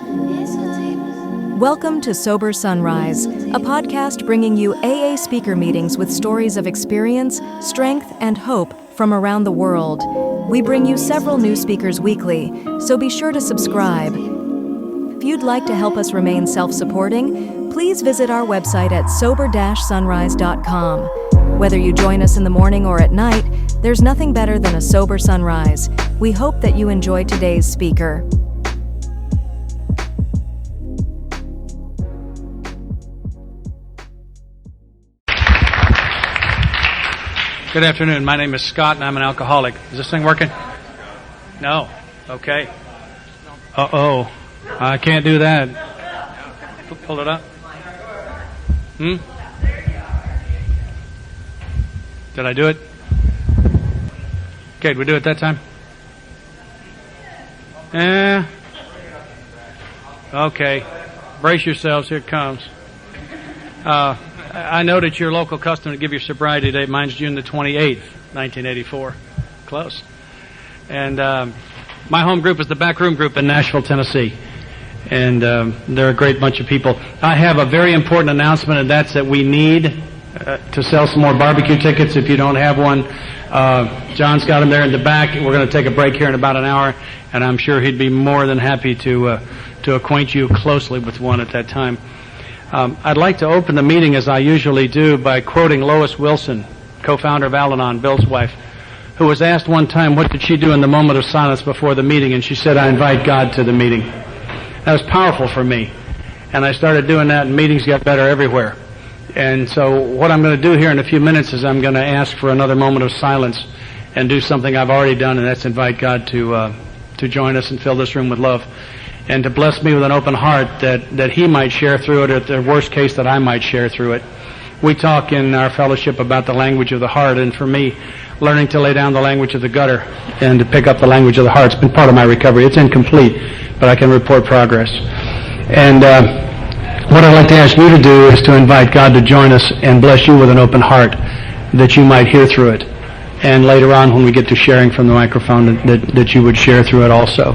Welcome to Sober Sunrise, a podcast bringing you AA speaker meetings with stories of experience, strength, and hope from around the world. We bring you several new speakers weekly, so be sure to subscribe. If you'd like to help us remain self-supporting, please visit our website at sober-sunrise.com. Whether you join us in the morning or at night, there's nothing better than a sober sunrise. We hope that you enjoy today's speaker. Good afternoon. My name is Scott, and I'm an alcoholic. Is this thing working? No. Okay. Uh-oh. I can't do that. Pull it up. Did I do it? Okay, did we do it that time? Okay. Brace yourselves. Here it comes. I know that your local custom to give your sobriety date. Mine's June the 28th, 1984. Close. And my home group is the Backroom Group in Nashville, Tennessee. And they're a great bunch of people. I have a very important announcement, and that's that we need to sell some more barbecue tickets. If you don't have one, John's got them there in the back. We're going to take a break here in about an hour, and I'm sure he'd be more than happy to acquaint you closely with one at that time. I'd like to open the meeting, as I usually do, by quoting Lois Wilson, co-founder of Al-Anon, Bill's wife, who was asked one time, what did she do in the moment of silence before the meeting? And she said, I invite God to the meeting. That was powerful for me. And I started doing that, and meetings got better everywhere. And so what I'm going to do here in a few minutes is I'm going to ask for another moment of silence and do something I've already done, and that's invite God to join us and fill this room with love, and to bless me with an open heart that He might share through it, or at the worst case that I might share through it. We talk in our fellowship about the language of the heart, and for me, learning to lay down the language of the gutter and to pick up the language of the heart has been part of my recovery. It's incomplete, but I can report progress. And what I'd like to ask you to do is to invite God to join us and bless you with an open heart that you might hear through it. And later on, when we get to sharing from the microphone, that you would share through it also.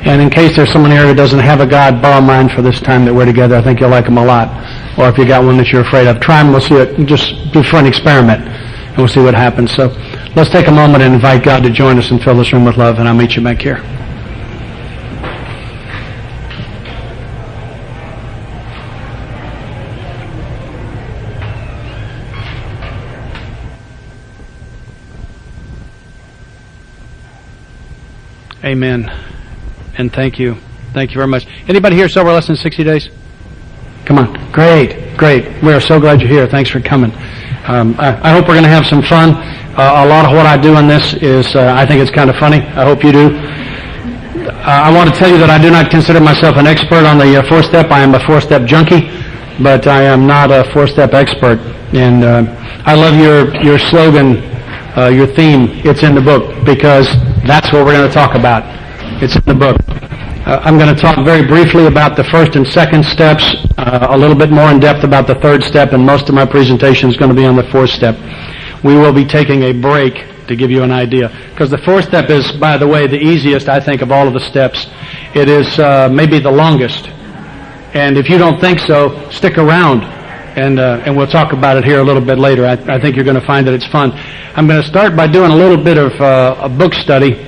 And in case there's someone here who doesn't have a God, borrow mine for this time that we're together. I think you'll like them a lot. Or if you got one that you're afraid of, try them. We'll see it. Just do for an experiment, and we'll see what happens. So let's take a moment and invite God to join us and fill this room with love, and I'll meet you back here. Amen. And thank you. Thank you very much. Anybody here sober less than 60 days? Come on. Great. We are so glad you're here. Thanks for coming. I hope we're going to have some fun. A lot of what I do in this is, I think it's kind of funny. I hope you do. I want to tell you that I do not consider myself an expert on the four-step. I am a four-step junkie, but I am not a four-step expert. And I love your slogan, your theme. It's in the book, because that's what we're going to talk about. It's in the book. I'm going to talk very briefly about the first and second steps, a little bit more in depth about the third step, and most of my presentation is going to be on the fourth step. We will be taking a break to give you an idea, because the fourth step is, by the way, the easiest, I think, of all of the steps. It is maybe the longest. And if you don't think so, stick around, and we'll talk about it here a little bit later. I think you're going to find that it's fun. I'm going to start by doing a little bit of a book study,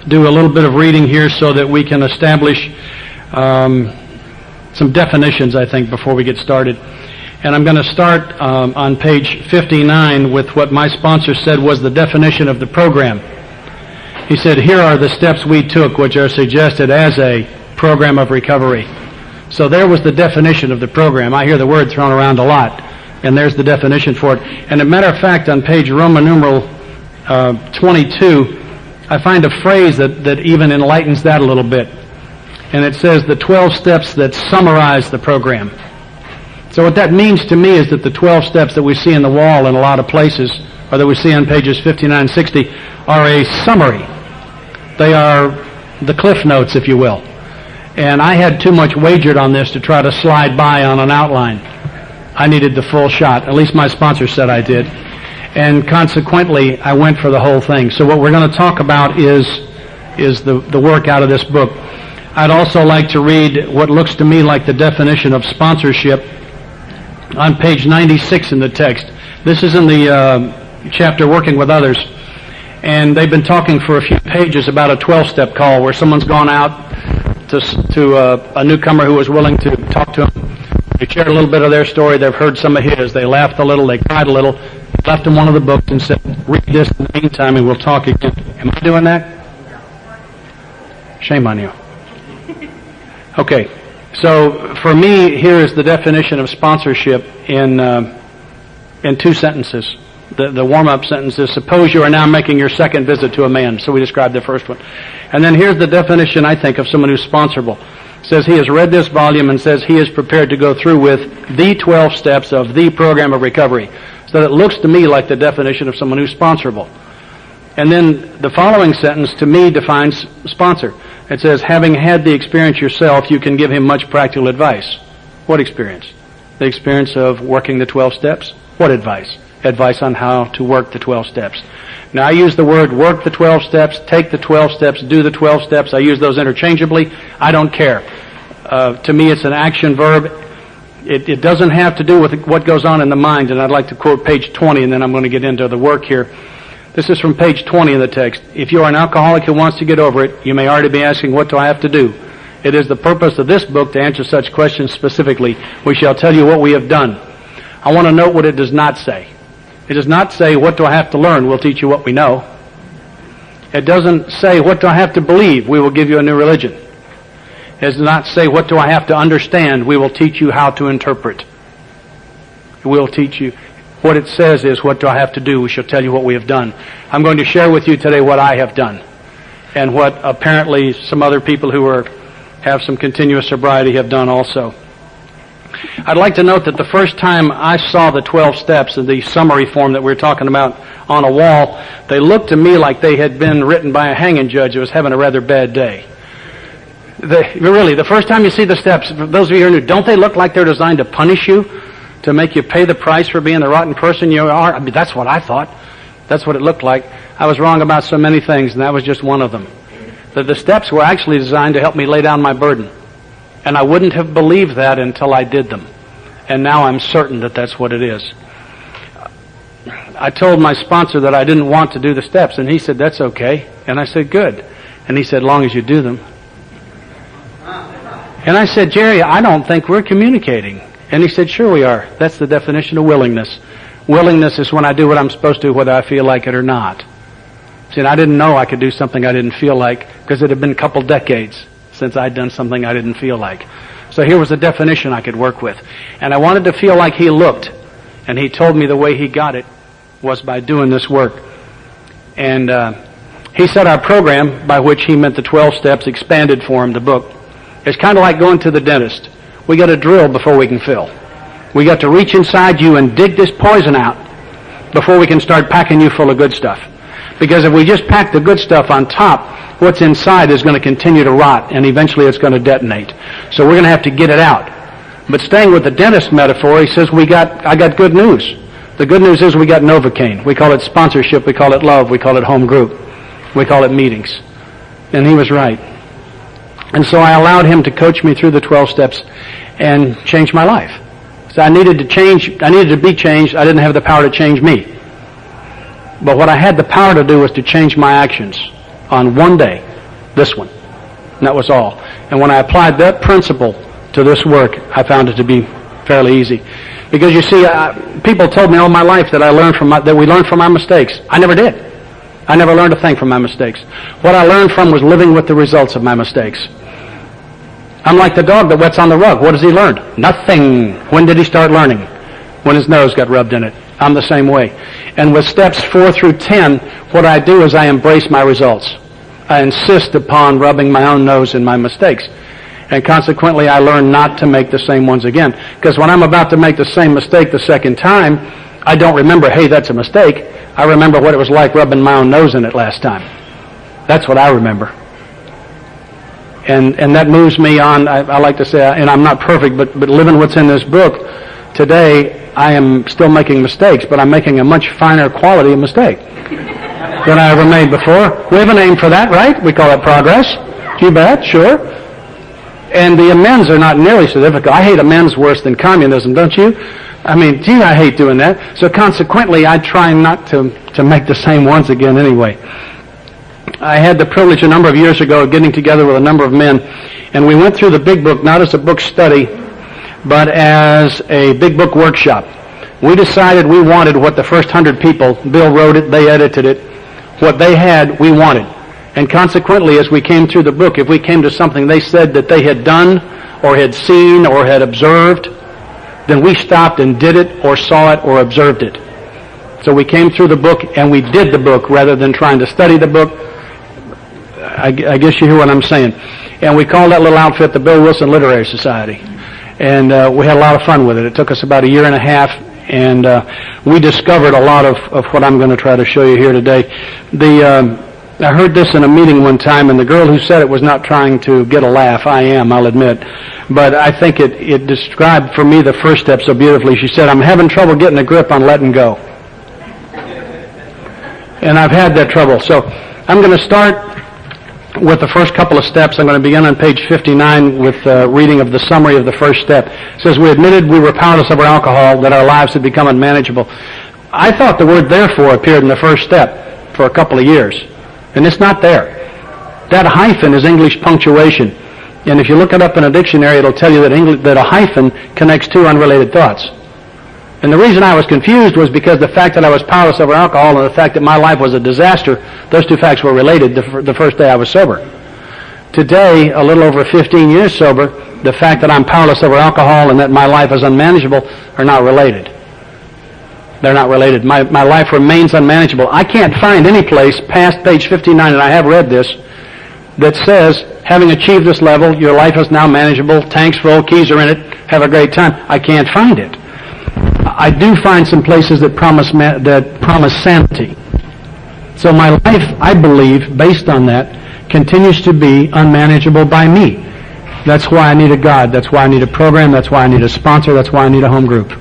do a little bit of reading here so that we can establish some definitions, I think, before we get started. And I'm going to start on page 59 with what my sponsor said was the definition of the program. He said, here are the steps we took which are suggested as a program of recovery. So there was the definition of the program. I hear the word thrown around a lot, and there's the definition for it. And as a matter of fact, on page Roman numeral 22, I find a phrase that even enlightens that a little bit. And it says the 12 steps that summarize the program. So what that means to me is that the 12 steps that we see in the wall in a lot of places, or that we see on pages 59 and 60, are a summary. They are the cliff notes, if you will. And I had too much wagered on this to try to slide by on an outline. I needed the full shot. At least my sponsor said I did. And consequently, I went for the whole thing. So what we're going to talk about is the work out of this book. I'd also like to read what looks to me like the definition of sponsorship on page 96 in the text. This is in the chapter Working with Others, and they've been talking for a few pages about a 12-step call where someone's gone out to a newcomer who was willing to talk to him. They shared a little bit of their story. They've heard some of his. They laughed a little. They cried a little. Left him one of the books and said, read this in the meantime and we'll talk again. Am I doing that? Shame on you. Okay, so for me, here is the definition of sponsorship in 2 sentences. The warm-up sentence is, suppose you are now making your second visit to a man. So we described the first one. And then here's the definition, I think, of someone who's sponsorable. It says he has read this volume and says he is prepared to go through with the 12 steps of the program of recovery. So that looks to me like the definition of someone who's sponsorable. And then the following sentence, to me, defines sponsor. It says, having had the experience yourself, you can give him much practical advice. What experience? The experience of working the 12 steps? What advice? Advice on how to work the 12 steps. Now, I use the word work the 12 steps, take the 12 steps, do the 12 steps. I use those interchangeably. I don't care. To me, it's an action verb. It doesn't have to do with what goes on in the mind, and I'd like to quote page 20, and then I'm going to get into the work here. This is from page 20 of the text. If you are an alcoholic who wants to get over it, you may already be asking, what do I have to do? It is the purpose of this book to answer such questions specifically. We shall tell you what we have done. I want to note what it does not say. It does not say, what do I have to learn? We'll teach you what we know. It doesn't say, what do I have to believe? We will give you a new religion. It does not say, what do I have to understand? We will teach you how to interpret. We'll teach you. What it says is, what do I have to do? We shall tell you what we have done. I'm going to share with you today what I have done, and what apparently some other people who have some continuous sobriety have done also. I'd like to note that the first time I saw the 12 steps in the summary form that we were talking about on a wall, they looked to me like they had been written by a hanging judge who was having a rather bad day. Really, the first time you see the steps, for those of you who are new, don't they look like they're designed to punish you? To make you pay the price for being the rotten person you are? I mean, that's what I thought. That's what it looked like. I was wrong about so many things, and that was just one of them. The steps were actually designed to help me lay down my burden. And I wouldn't have believed that until I did them. And now I'm certain that that's what it is. I told my sponsor that I didn't want to do the steps, and he said, that's okay. And I said, good. And he said, long as you do them. And I said, Jerry, I don't think we're communicating. And he said, sure we are. That's the definition of willingness. Willingness is when I do what I'm supposed to, whether I feel like it or not. See, and I didn't know I could do something I didn't feel like, because it had been a couple decades since I'd done something I didn't feel like. So here was a definition I could work with. And I wanted to feel like he looked. And he told me the way he got it was by doing this work. And he said our program, by which he meant the 12 steps, expanded for him, the book. It's kind of like going to the dentist. We got to drill before we can fill. We got to reach inside you and dig this poison out before we can start packing you full of good stuff. Because if we just pack the good stuff on top, what's inside is going to continue to rot, and eventually it's going to detonate. So we're going to have to get it out. But staying with the dentist metaphor, he says, I got good news. The good news is we got Novocaine. We call it sponsorship. We call it love. We call it home group. We call it meetings. And he was right. And so I allowed him to coach me through the 12 steps and change my life. So I needed to change. I needed to be changed. I didn't have the power to change me. But what I had the power to do was to change my actions on one day, this one. And that was all. And when I applied that principle to this work, I found it to be fairly easy. Because you see, people told me all my life that we learned from our mistakes. I never did. I never learned a thing from my mistakes. What I learned from was living with the results of my mistakes. I'm like the dog that wets on the rug. What has he learned? Nothing. When did he start learning? When his nose got rubbed in it. I'm the same way. And with steps 4 through 10, what I do is I embrace my results. I insist upon rubbing my own nose in my mistakes. And consequently, I learn not to make the same ones again. Because when I'm about to make the same mistake the second time, I don't remember, hey, that's a mistake. I remember what it was like rubbing my own nose in it last time. That's what I remember. And that moves me on. I like to say, and I'm not perfect, but living what's in this book, today I am still making mistakes, but I'm making a much finer quality of mistake than I ever made before. We have a name for that, right? We call it progress. You bet, sure. And the amends are not nearly so difficult. I hate amends worse than communism, don't you? I mean, gee, I hate doing that. So consequently, I try not to make the same ones again anyway. I had the privilege a number of years ago of getting together with a number of men, and we went through the big book, not as a book study, but as a big book workshop. We decided we wanted what the first 100 people, Bill wrote it, they edited it, what they had, we wanted. And consequently, as we came through the book, if we came to something they said that they had done, or had seen, or had observed, then we stopped and did it, or saw it, or observed it. So we came through the book, and we did the book, rather than trying to study the book. I guess you hear what I'm saying. And we called that little outfit the Bill Wilson Literary Society. And we had a lot of fun with it. It took us about a year and a half, and we discovered a lot of what I'm going to try to show you here today. I heard this in a meeting one time, and the girl who said it was not trying to get a laugh. I am, I'll admit. But I think it described for me the first step so beautifully. She said, I'm having trouble getting a grip on letting go. And I've had that trouble. So I'm going to start with the first couple of steps. I'm going to begin on page 59 with reading of the summary of the first step. It says, we admitted we were powerless over alcohol, that our lives had become unmanageable. I thought the word therefore appeared in the first step for a couple of years. And it's not there. That hyphen is English punctuation. And if you look it up in a dictionary, it'll tell you that a hyphen connects two unrelated thoughts. And the reason I was confused was because the fact that I was powerless over alcohol and the fact that my life was a disaster, those two facts were related the first day I was sober. Today, a little over 15 years sober, the fact that I'm powerless over alcohol and that my life is unmanageable are not related. They're not related. My life remains unmanageable. I can't find any place past page 59, and I have read this, that says, having achieved this level, your life is now manageable, tanks full, keys are in it, have a great time. I can't find it. I do find some places that promise sanity. So my life, I believe, based on that, continues to be unmanageable by me. That's why I need a God. That's why I need a program. That's why I need a sponsor. That's why I need a home group.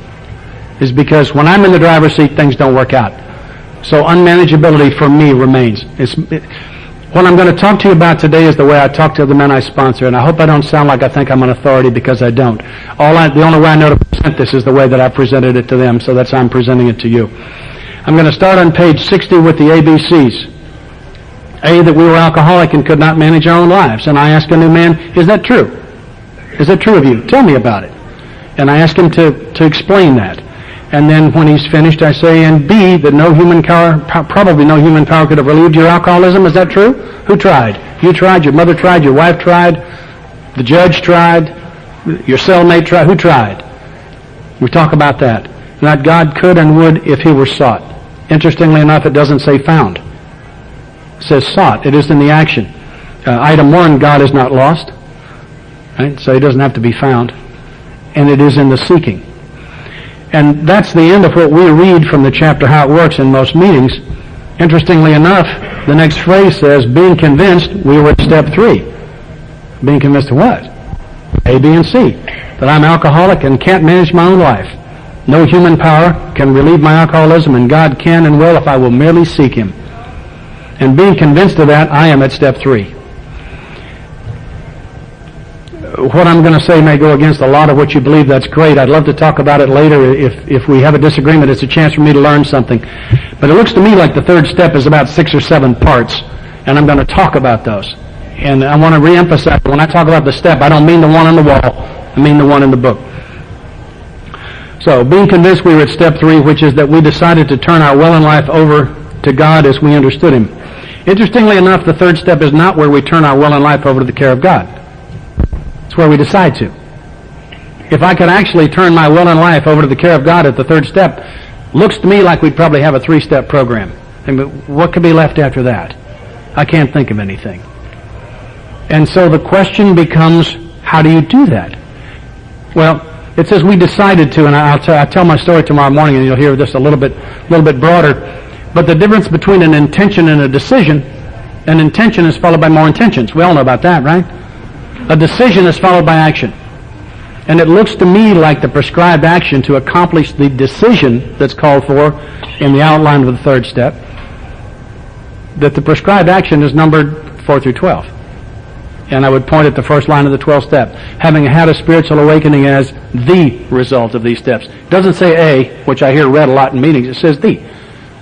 Is because when I'm in the driver's seat, things don't work out. So unmanageability for me remains. What I'm going to talk to you about today is the way I talk to the men I sponsor, and I hope I don't sound like I think I'm an authority, because I don't. The only way I know to present this is the way that I presented it to them, so that's how I'm presenting it to you. I'm going to start on page 60 with the ABCs. A, that we were alcoholic and could not manage our own lives. And I ask a new man, is that true? Is that true of you? Tell me about it. And I ask him to explain that. And then when he's finished, I say, and B, that probably no human power could have relieved your alcoholism. Is that true? Who tried? You tried, your mother tried, your wife tried, the judge tried, your cellmate tried. Who tried? We talk about that. That God could and would if he were sought. Interestingly enough, it doesn't say found. It says sought. It is in the action. Item 1, God is not lost. Right? So he doesn't have to be found. And it is in the seeking. And that's the end of what we read from the chapter How It Works in most meetings. Interestingly enough, the next phrase says, being convinced, we were at step 3. Being convinced of what? A, B, and C. That I'm alcoholic and can't manage my own life. No human power can relieve my alcoholism, and God can and will if I will merely seek him. And being convinced of that, I am at step 3. What I'm going to say may go against a lot of what you believe. That's great. I'd love to talk about it later. If we have a disagreement, it's a chance for me to learn something. But it looks to me like the third step is about 6 or 7 parts, and I'm going to talk about those. And I want to reemphasize, when I talk about the step, I don't mean the one on the wall. I mean the one in the book. So, being convinced, we were at step 3, which is that we decided to turn our will in life over to God as we understood him. Interestingly enough, the third step is not where we turn our will in life over to the care of God. It's where we decide to. If I could actually turn my will and life over to the care of God at the third step, looks to me like we'd probably have a 3-step program. And what could be left after that? I can't think of anything. And so the question becomes, how do you do that? Well, it says we decided to, and I'll tell my story tomorrow morning, and you'll hear this a little bit broader. But the difference between an intention and a decision, an intention is followed by more intentions. We all know about that, right? A decision is followed by action. And it looks to me like the prescribed action to accomplish the decision that's called for in the outline of the third step, that the prescribed action is numbered 4 through 12. And I would point at the first line of the 12th step. Having had a spiritual awakening as the result of these steps. It doesn't say A, which I hear read a lot in meetings. It says the.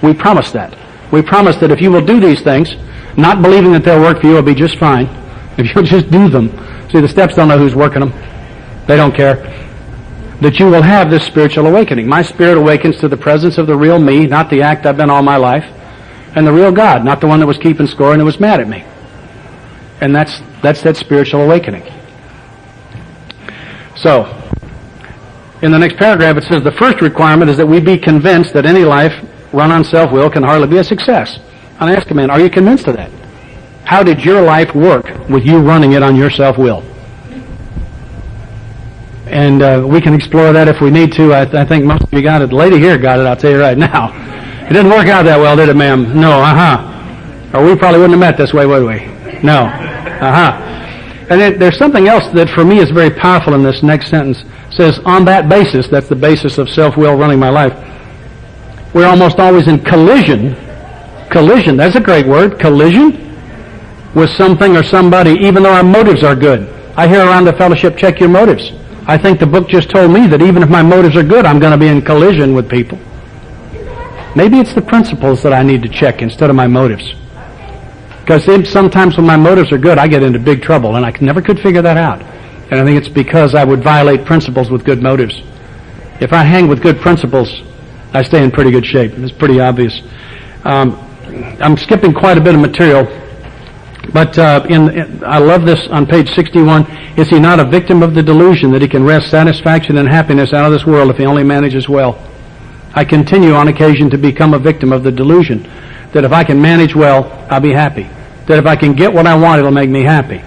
We promise that. We promise that if you will do these things, not believing that they'll work for you, it'll be just fine. If you'll just do them. See, the steps don't know who's working them. They don't care. That you will have this spiritual awakening. My spirit awakens to the presence of the real me, not the act I've been all my life, and the real God, not the one that was keeping score and that was mad at me. And that's that spiritual awakening. So, in the next paragraph it says the first requirement is that we be convinced that any life run on self-will can hardly be a success. And I ask a man, are you convinced of that? How did your life work with you running it on your self-will? And we can explore that if we need to. I think most of you got it. The lady here got it, I'll tell you right now. It didn't work out that well, did it, ma'am? No, Or we probably wouldn't have met this way, would we? No. And then there's something else that for me is very powerful in this next sentence. It says, on that basis, that's the basis of self-will running my life, we're almost always in collision, that's a great word, collision, with something or somebody, even though our motives are good. I hear around the fellowship, check your motives. I think the book just told me that even if my motives are good, I'm going to be in collision with people. Maybe it's the principles that I need to check instead of my motives. Because sometimes when my motives are good, I get into big trouble, and I never could figure that out. And I think it's because I would violate principles with good motives. If I hang with good principles, I stay in pretty good shape. It's pretty obvious. I'm skipping quite a bit of material, but I love this on page 61. Is he not a victim of the delusion that he can wrest satisfaction and happiness out of this world if he only manages well? I continue on occasion to become a victim of the delusion that if I can manage well, I'll be happy. That if I can get what I want, it'll make me happy.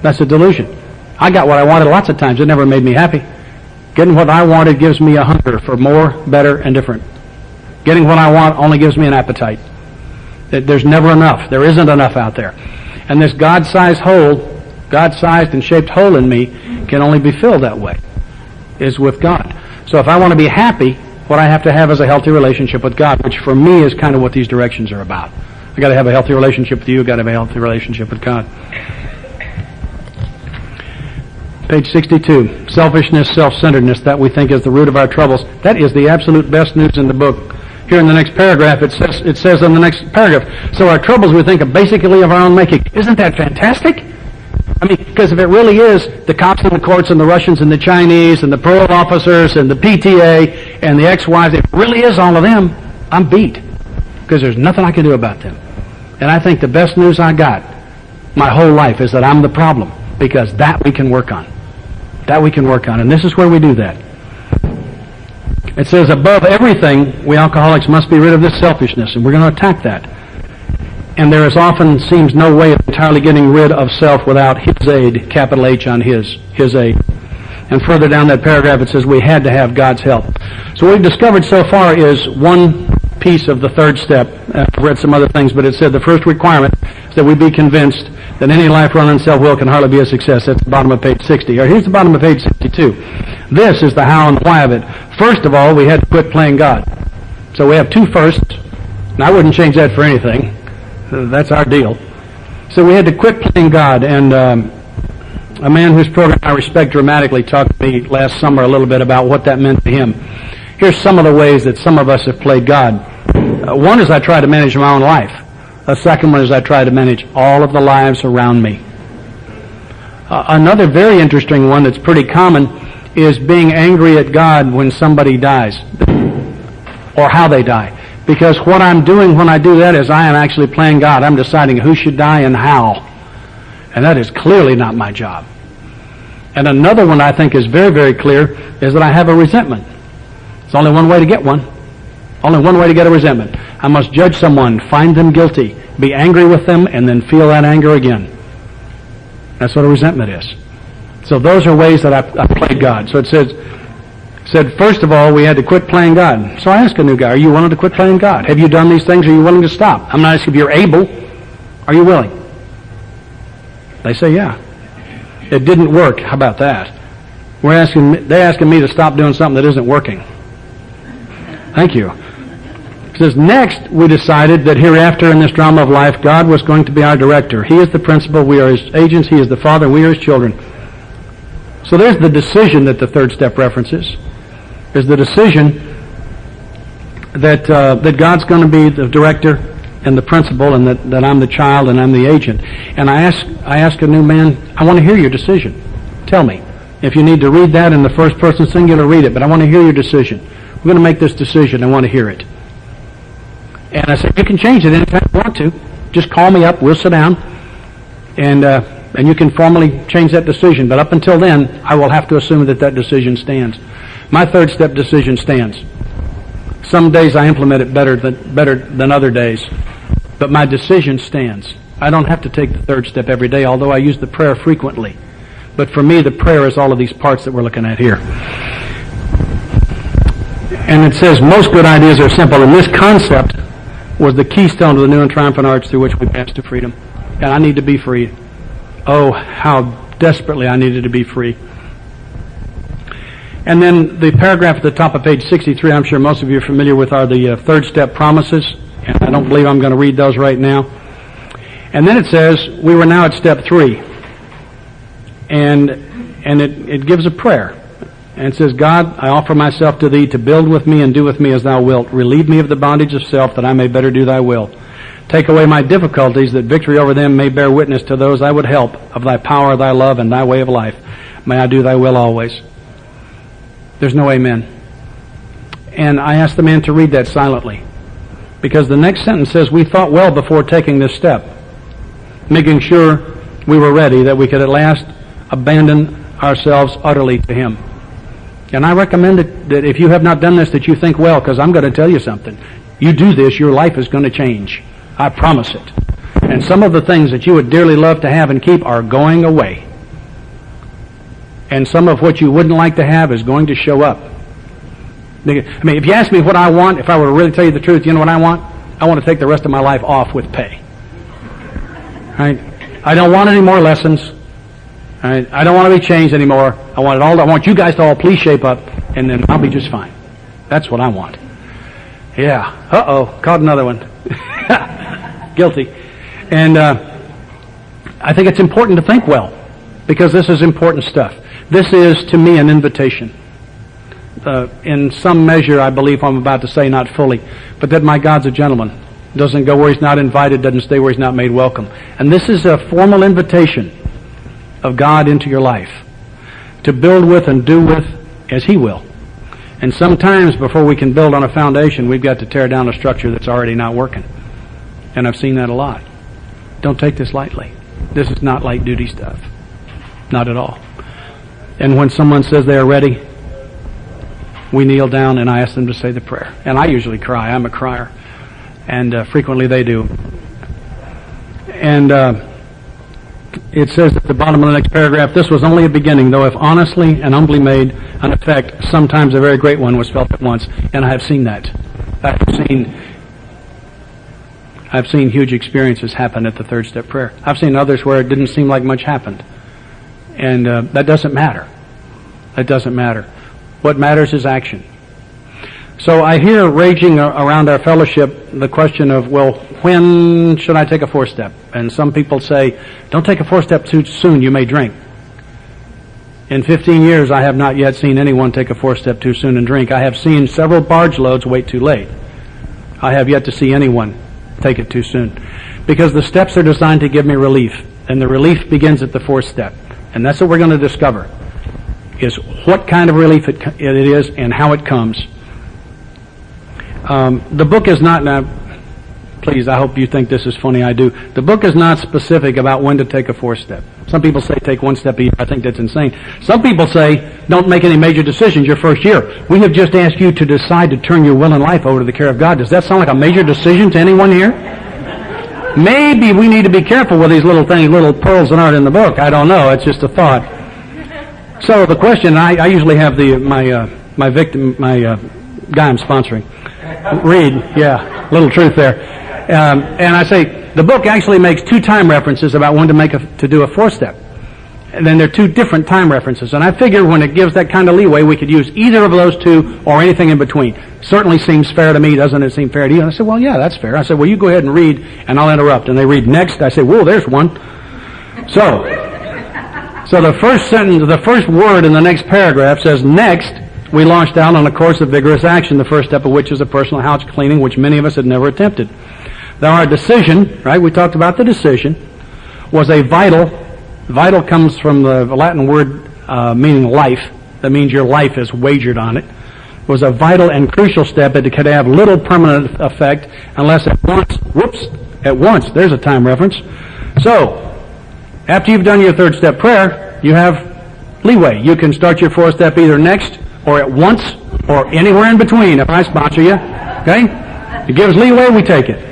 That's a delusion. I got what I wanted lots of times. It never made me happy. Getting what I wanted gives me a hunger for more, better, and different. Getting what I want only gives me an appetite. There's never enough. There isn't enough out there. And this God-sized hole, God-sized and shaped hole in me can only be filled that way, is with God. So if I want to be happy, what I have to have is a healthy relationship with God, which for me is kind of what these directions are about. I've got to have a healthy relationship with you. I've got to have a healthy relationship with God. Page 62. Selfishness, self-centeredness, that we think is the root of our troubles. That is the absolute best news in the book. Here in the next paragraph, it says in the next paragraph, so our troubles we think are basically of our own making. Isn't that fantastic? I mean, because if it really is the cops and the courts and the Russians and the Chinese and the parole officers and the PTA and the ex-wives, if it really is all of them, I'm beat. Because there's nothing I can do about them. And I think the best news I got my whole life is that I'm the problem. Because that we can work on. That we can work on. And this is where we do that. It says, above everything, we alcoholics must be rid of this selfishness. And we're going to attack that. And there is often seems no way of entirely getting rid of self without his aid, capital H on his aid. And further down that paragraph it says we had to have God's help. So what we've discovered so far is one piece of the third step. I've read some other things, but it said the first requirement is that we be convinced that any life run on self-will can hardly be a success. That's the bottom of page 60. Or here's the bottom of page 62. This is the how and the why of it. First of all, we had to quit playing God. So we have two firsts, and I wouldn't change that for anything. That's our deal. So we had to quit playing God, and a man whose program I respect dramatically talked to me last summer a little bit about what that meant to him. Here's some of the ways that some of us have played God. One is I try to manage my own life. The second one is I try to manage all of the lives around me. Another very interesting one that's pretty common is being angry at God when somebody dies, or how they die. Because what I'm doing when I do that is I am actually playing God. I'm deciding who should die and how. And that is clearly not my job. And another one I think is very, very clear is that I have a resentment. There's only one way to get one. Only one way to get a resentment. I must judge someone, find them guilty, be angry with them, and then feel that anger again. That's what a resentment is. So those are ways that I played God. So it said, first of all, we had to quit playing God. So I asked a new guy, are you willing to quit playing God? Have you done these things? Are you willing to stop? I'm not asking if you're able. Are you willing? They say, yeah. It didn't work. How about that? They're asking me to stop doing something that isn't working. Thank you. says, next we decided that hereafter in this drama of life, God was going to be our director. He is the principal, we are His agents, He is the Father, and we are His children. So there's the decision that the third step references. There's the decision that God's going to be the director and the principal, and that I'm the child and I'm the agent. And I ask a new man, I want to hear your decision. Tell me. If you need to read that in the first person singular, read it, but I want to hear your decision. We're going to make this decision. I want to hear it. And I said, you can change it anytime you want to. Just call me up, we'll sit down, and you can formally change that decision. But up until then, I will have to assume that decision stands. My third step decision stands. Some days I implement it better than other days, but my decision stands. I don't have to take the third step every day, although I use the prayer frequently. But for me, the prayer is all of these parts that we're looking at here. And it says, most good ideas are simple, and this concept was the keystone to the new and triumphant arch through which we pass to freedom. And I need to be free. Oh, how desperately I needed to be free. And then the paragraph at the top of page 63, I'm sure most of you are familiar with, are the third step promises. And I don't believe I'm going to read those right now. And then it says, we were now at step 3. And it gives a prayer. And it says, God, I offer myself to Thee to build with me and do with me as Thou wilt. Relieve me of the bondage of self that I may better do Thy will. Take away my difficulties that victory over them may bear witness to those I would help of Thy power, Thy love, and Thy way of life. May I do Thy will always. There's no amen. And I asked the man to read that silently. Because the next sentence says, we thought well before taking this step, making sure we were ready, that we could at last abandon ourselves utterly to Him. And I recommend that if you have not done this, that you think well, because I'm going to tell you something. You do this, your life is going to change. I promise it. And some of the things that you would dearly love to have and keep are going away. And some of what you wouldn't like to have is going to show up. I mean, if you ask me what I want, if I were to really tell you the truth, you know what I want? I want to take the rest of my life off with pay. Right? I don't want any more lessons. I don't want to be changed anymore. I want it all. I want you guys to all please shape up, and then I'll be just fine. That's what I want. Yeah. Caught another one. Guilty. And I think it's important to think well, because this is important stuff. This is, to me, an invitation. In some measure, I believe I'm about to say, not fully, but that my God's a gentleman. Doesn't go where He's not invited, doesn't stay where He's not made welcome. And this is a formal invitation of God into your life to build with and do with as He will. And sometimes before we can build on a foundation, we've got to tear down a structure that's already not working. And I've seen that a lot. Don't take this lightly. This is not light duty stuff. Not at all. And when someone says they are ready, we kneel down and I ask them to say the prayer. And I usually cry. I'm a crier. And frequently they do. And it says at the bottom of the next paragraph, this was only a beginning, though if honestly and humbly made, an effect, sometimes a very great one, was felt at once. And I have seen that. I've seen huge experiences happen at the third step prayer. I've seen others where it didn't seem like much happened. And that doesn't matter. That doesn't matter. What matters is action. So I hear raging around our fellowship the question of, well, when should I take a fourth step? And some people say, don't take a fourth step too soon, you may drink. In 15 years, I have not yet seen anyone take a fourth step too soon and drink. I have seen several barge loads wait too late. I have yet to see anyone take it too soon. Because the steps are designed to give me relief. And the relief begins at the fourth step. And that's what we're going to discover, is what kind of relief it is and how it comes. The book is not, now, please, I hope you think this is funny, I do. The book is not specific about when to take a fourth step. Some people say take one step a year. I think that's insane. Some people say don't make any major decisions your first year. We have just asked you to decide to turn your will and life over to the care of God. Does that sound like a major decision to anyone here? Maybe we need to be careful with these little things, little pearls that aren't in the book. I don't know. It's just a thought. So the question, I usually have my guy I'm sponsoring read, little truth there. And I say, the book actually makes 2 time references about when to do a fourth step. And then there are two different time references. And I figure when it gives that kind of leeway, we could use either of those two or anything in between. Certainly seems fair to me. Doesn't it seem fair to you? And I said, well, yeah, that's fair. I said, well, you go ahead and read, and I'll interrupt. And they read next. I say, whoa, there's one. So the first sentence, the first word in the next paragraph says, next, we launched out on a course of vigorous action, the first step of which is a personal house cleaning, which many of us had never attempted. Now, our decision, right, we talked about the decision, was a vital comes from the Latin word meaning life. That means your life is wagered on it. It was a vital and crucial step that could have little permanent effect unless at once, there's a time reference. So, after you've done your third step prayer, you have leeway. You can start your fourth step either next or at once or anywhere in between if I sponsor you. Okay? It gives leeway, we take it.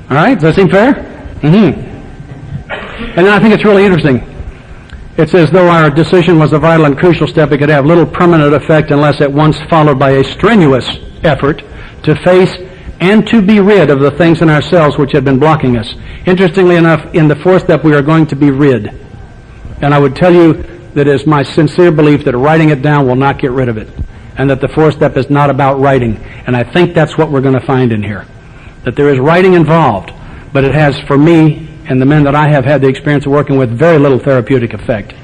All right? Does that seem fair? Mm-hmm. And then I think it's really interesting. It says, though our decision was a vital and crucial step, it could have little permanent effect unless at once followed by a strenuous effort to face and to be rid of the things in ourselves which had been blocking us. Interestingly enough, in the fourth step, we are going to be rid. And I would tell you that it is my sincere belief that writing it down will not get rid of it. And that the fourth step is not about writing. And I think that's what we're going to find in here. That there is writing involved, but it has, for me, and the men that I have had the experience of working with, very little therapeutic effect.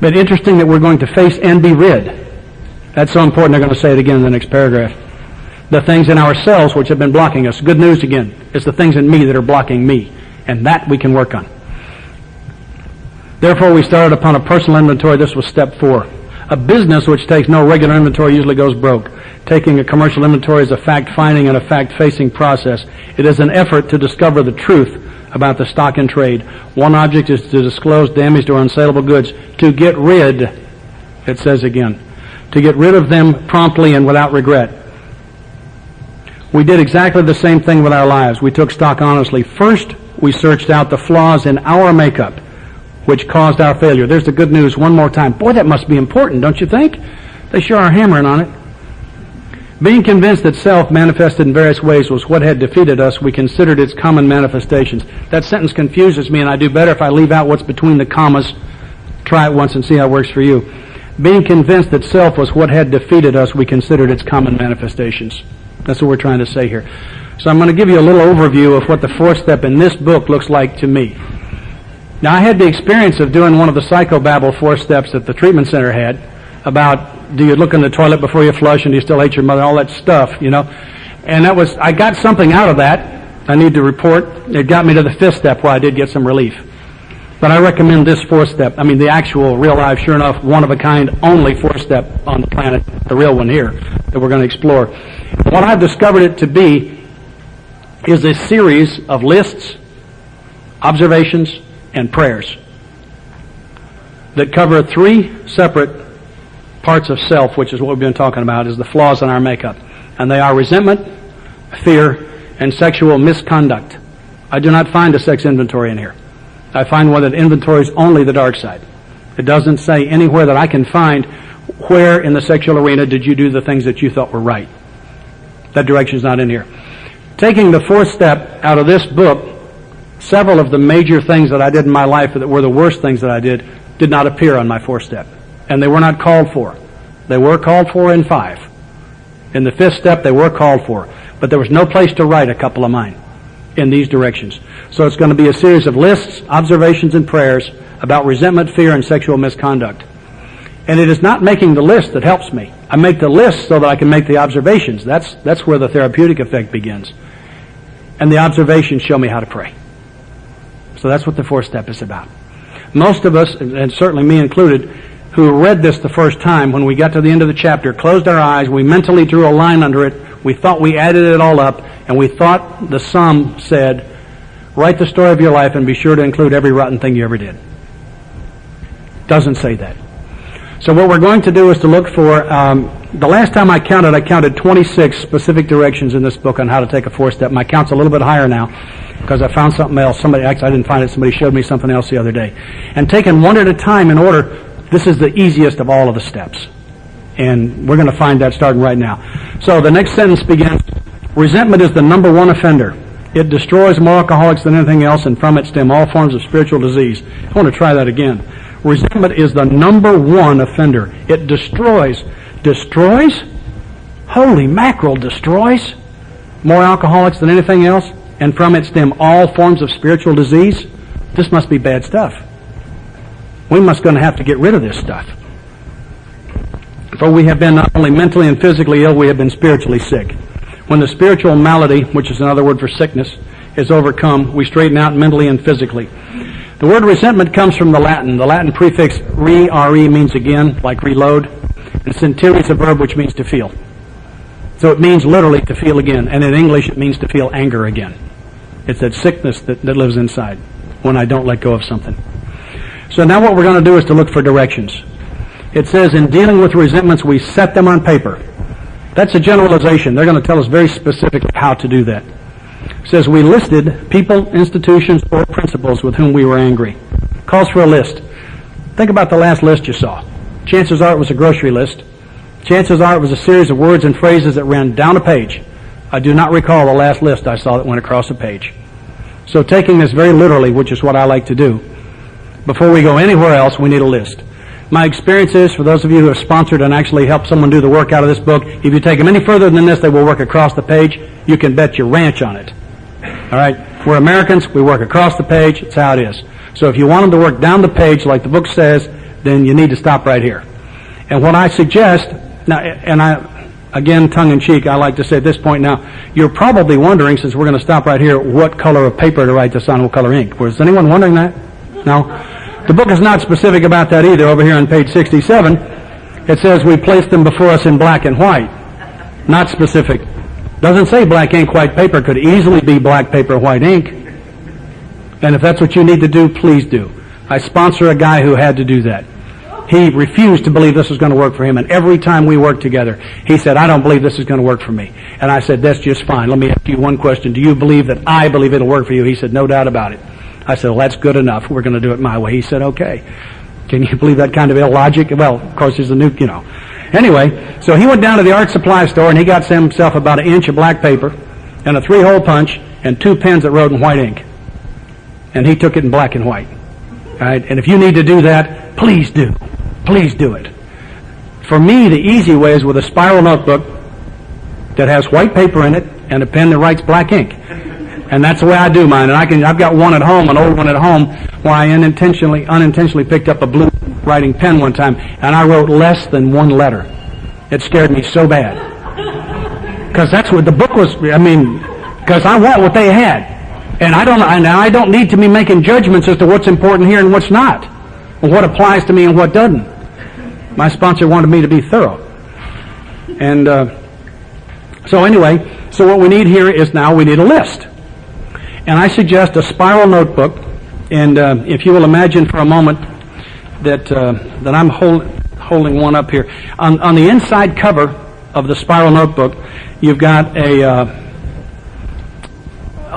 But interesting that we're going to face and be rid. That's so important, they're going to say it again in the next paragraph. The things in ourselves which have been blocking us. Good news again. It's the things in me that are blocking me. And that we can work on. Therefore, we started upon a personal inventory. This was step 4. A business which takes no regular inventory usually goes broke. Taking a commercial inventory is a fact-finding and a fact-facing process. It is an effort to discover the truth about the stock in trade. One object is to disclose damaged or unsaleable goods. To get rid, it says again, to get rid of them promptly and without regret. We did exactly the same thing with our lives. We took stock honestly. First, we searched out the flaws in our makeup, which caused our failure. There's the good news one more time. Boy, that must be important, don't you think? They sure are hammering on it. Being convinced that self manifested in various ways was what had defeated us, we considered its common manifestations. That sentence confuses me, and I do better if I leave out what's between the commas. Try it once and see how it works for you. Being convinced that self was what had defeated us, we considered its common manifestations. That's what we're trying to say here. So I'm going to give you a little overview of what the fourth step in this book looks like to me. Now, I had the experience of doing one of the psychobabble 4 steps that the treatment center had about, do you look in the toilet before you flush, and do you still hate your mother, all that stuff, you know. And that was, I got something out of that. I need to report. It got me to the 5th step where I did get some relief. But I recommend this 4th step. I mean, the actual, real life, sure enough, one-of-a-kind, only 4th step on the planet, the real one here, that we're going to explore. What I've discovered it to be is a series of lists, observations, and prayers that cover 3 separate parts of self, which is what we've been talking about, is the flaws in our makeup. And they are resentment, fear, and sexual misconduct. I do not find a sex inventory in here. I find one that inventories only the dark side. It doesn't say anywhere that I can find where in the sexual arena did you do the things that you thought were right. That direction's not in here. Taking the 4th step out of this book, several of the major things that I did in my life that were the worst things that I did not appear on my 4th step. And they were not called for. They were called for in 5. In the 5th step, they were called for. But there was no place to write a couple of mine in these directions. So it's going to be a series of lists, observations, and prayers about resentment, fear, and sexual misconduct. And it is not making the list that helps me. I make the list so that I can make the observations. That's where the therapeutic effect begins. And the observations show me how to pray. So that's what the 4th step is about. Most of us, and certainly me included, who read this the first time, when we got to the end of the chapter, closed our eyes, we mentally drew a line under it, we thought we added it all up, and we thought the sum said, write the story of your life and be sure to include every rotten thing you ever did. Doesn't say that. So what we're going to do is to look for, the last time I counted 26 specific directions in this book on how to take a 4th step. My count's a little bit higher now because I found something else. Actually, I didn't find it. Somebody showed me something else the other day. And taken one at a time in order, this is the easiest of all of the steps. And we're going to find that starting right now. So the next sentence begins, resentment is the number 1 offender. It destroys more alcoholics than anything else, and from it stem all forms of spiritual disease. I want to try that again. Resentment is the number one offender. It destroys. Destroys? Holy mackerel, destroys more alcoholics than anything else, and from it stem all forms of spiritual disease. This must be bad stuff. We must going to have to get rid of this stuff. For we have been not only mentally and physically ill, we have been spiritually sick. When the spiritual malady, which is another word for sickness, is overcome, we straighten out mentally and physically. The word resentment comes from the Latin. The Latin prefix re means again, like reload. And sentir is a verb which means to feel. So it means literally to feel again. And in English it means to feel anger again. It's that sickness that lives inside when I don't let go of something. So now what we're going to do is to look for directions. It says in dealing with resentments, we set them on paper. That's a generalization. They're going to tell us very specifically how to do that. It says we listed people, institutions, or principles with whom we were angry. Calls for a list. Think about the last list you saw. Chances are it was a grocery list. Chances are it was a series of words and phrases that ran down a page. I do not recall the last list I saw that went across a page. So taking this very literally, which is what I like to do, before we go anywhere else, we need a list. My experience is, for those of you who have sponsored and actually helped someone do the work out of this book, if you take them any further than this, they will work across the page. You can bet your ranch on it. All right? We're Americans. We work across the page. It's how it is. So if you want them to work down the page like the book says, then you need to stop right here. And what I suggest, now, and I, again, tongue-in-cheek, I like to say at this point now, you're probably wondering, since we're going to stop right here, what color of paper to write this on, what color ink. Was anyone wondering that? No? The book is not specific about that either. Over here on page 67, it says we placed them before us in black and white. Not specific. Doesn't say black ink, white paper. Could easily be black paper, white ink. And if that's what you need to do, please do. I sponsor a guy who had to do that. He refused to believe this was going to work for him, and every time we worked together, he said, I don't believe this is going to work for me. And I said, that's just fine. Let me ask you one question. Do you believe that I believe it'll work for you? He said, no doubt about it. I said, well, that's good enough. We're going to do it my way. He said, okay. Can you believe that kind of illogic? Well, of course, there's a new, Anyway, so he went down to the art supply store, and he got himself about an inch of black paper and a 3-hole punch and 2 pens that wrote in white ink. And he took it in black and white. All right? And if you need to do that, please do. Please do it. For me, the easy way is with a spiral notebook that has white paper in it and a pen that writes black ink. And that's the way I do mine. And I've got one at home, an old one at home, where I unintentionally picked up a blue writing pen one time, and I wrote less than 1 letter. It scared me so bad. Because that's what the book was, because I want what they had. And I don't need to be making judgments as to what's important here and what's not, or what applies to me and what doesn't. My sponsor wanted me to be thorough. And so anyway, so what we need here is now we need a list. And I suggest a spiral notebook. And if you will imagine for a moment that I'm holding one up here. On the inside cover of the spiral notebook, you've got a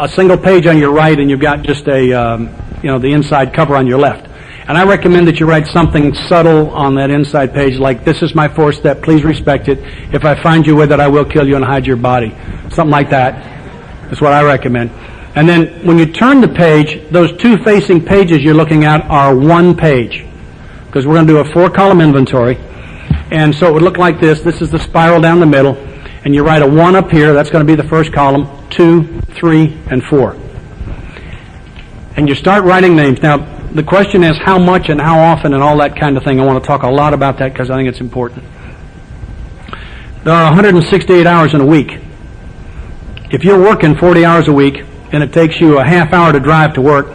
single page on your right, and you've got just the inside cover on your left. And I recommend that you write something subtle on that inside page, like, this is my 4th step, please respect it. If I find you with it, I will kill you and hide your body. Something like that. That's what I recommend. And then when you turn the page, those 2 facing pages you're looking at are 1 page. Because we're going to do a 4-column inventory. And so it would look like this. This is the spiral down the middle. And you write a 1 up here. That's going to be the first column. 2, 3, and 4. And you start writing names. Now, the question is how much and how often and all that kind of thing. I want to talk a lot about that because I think it's important. There are 168 hours in a week. If you're working 40 hours a week and it takes you a half hour to drive to work,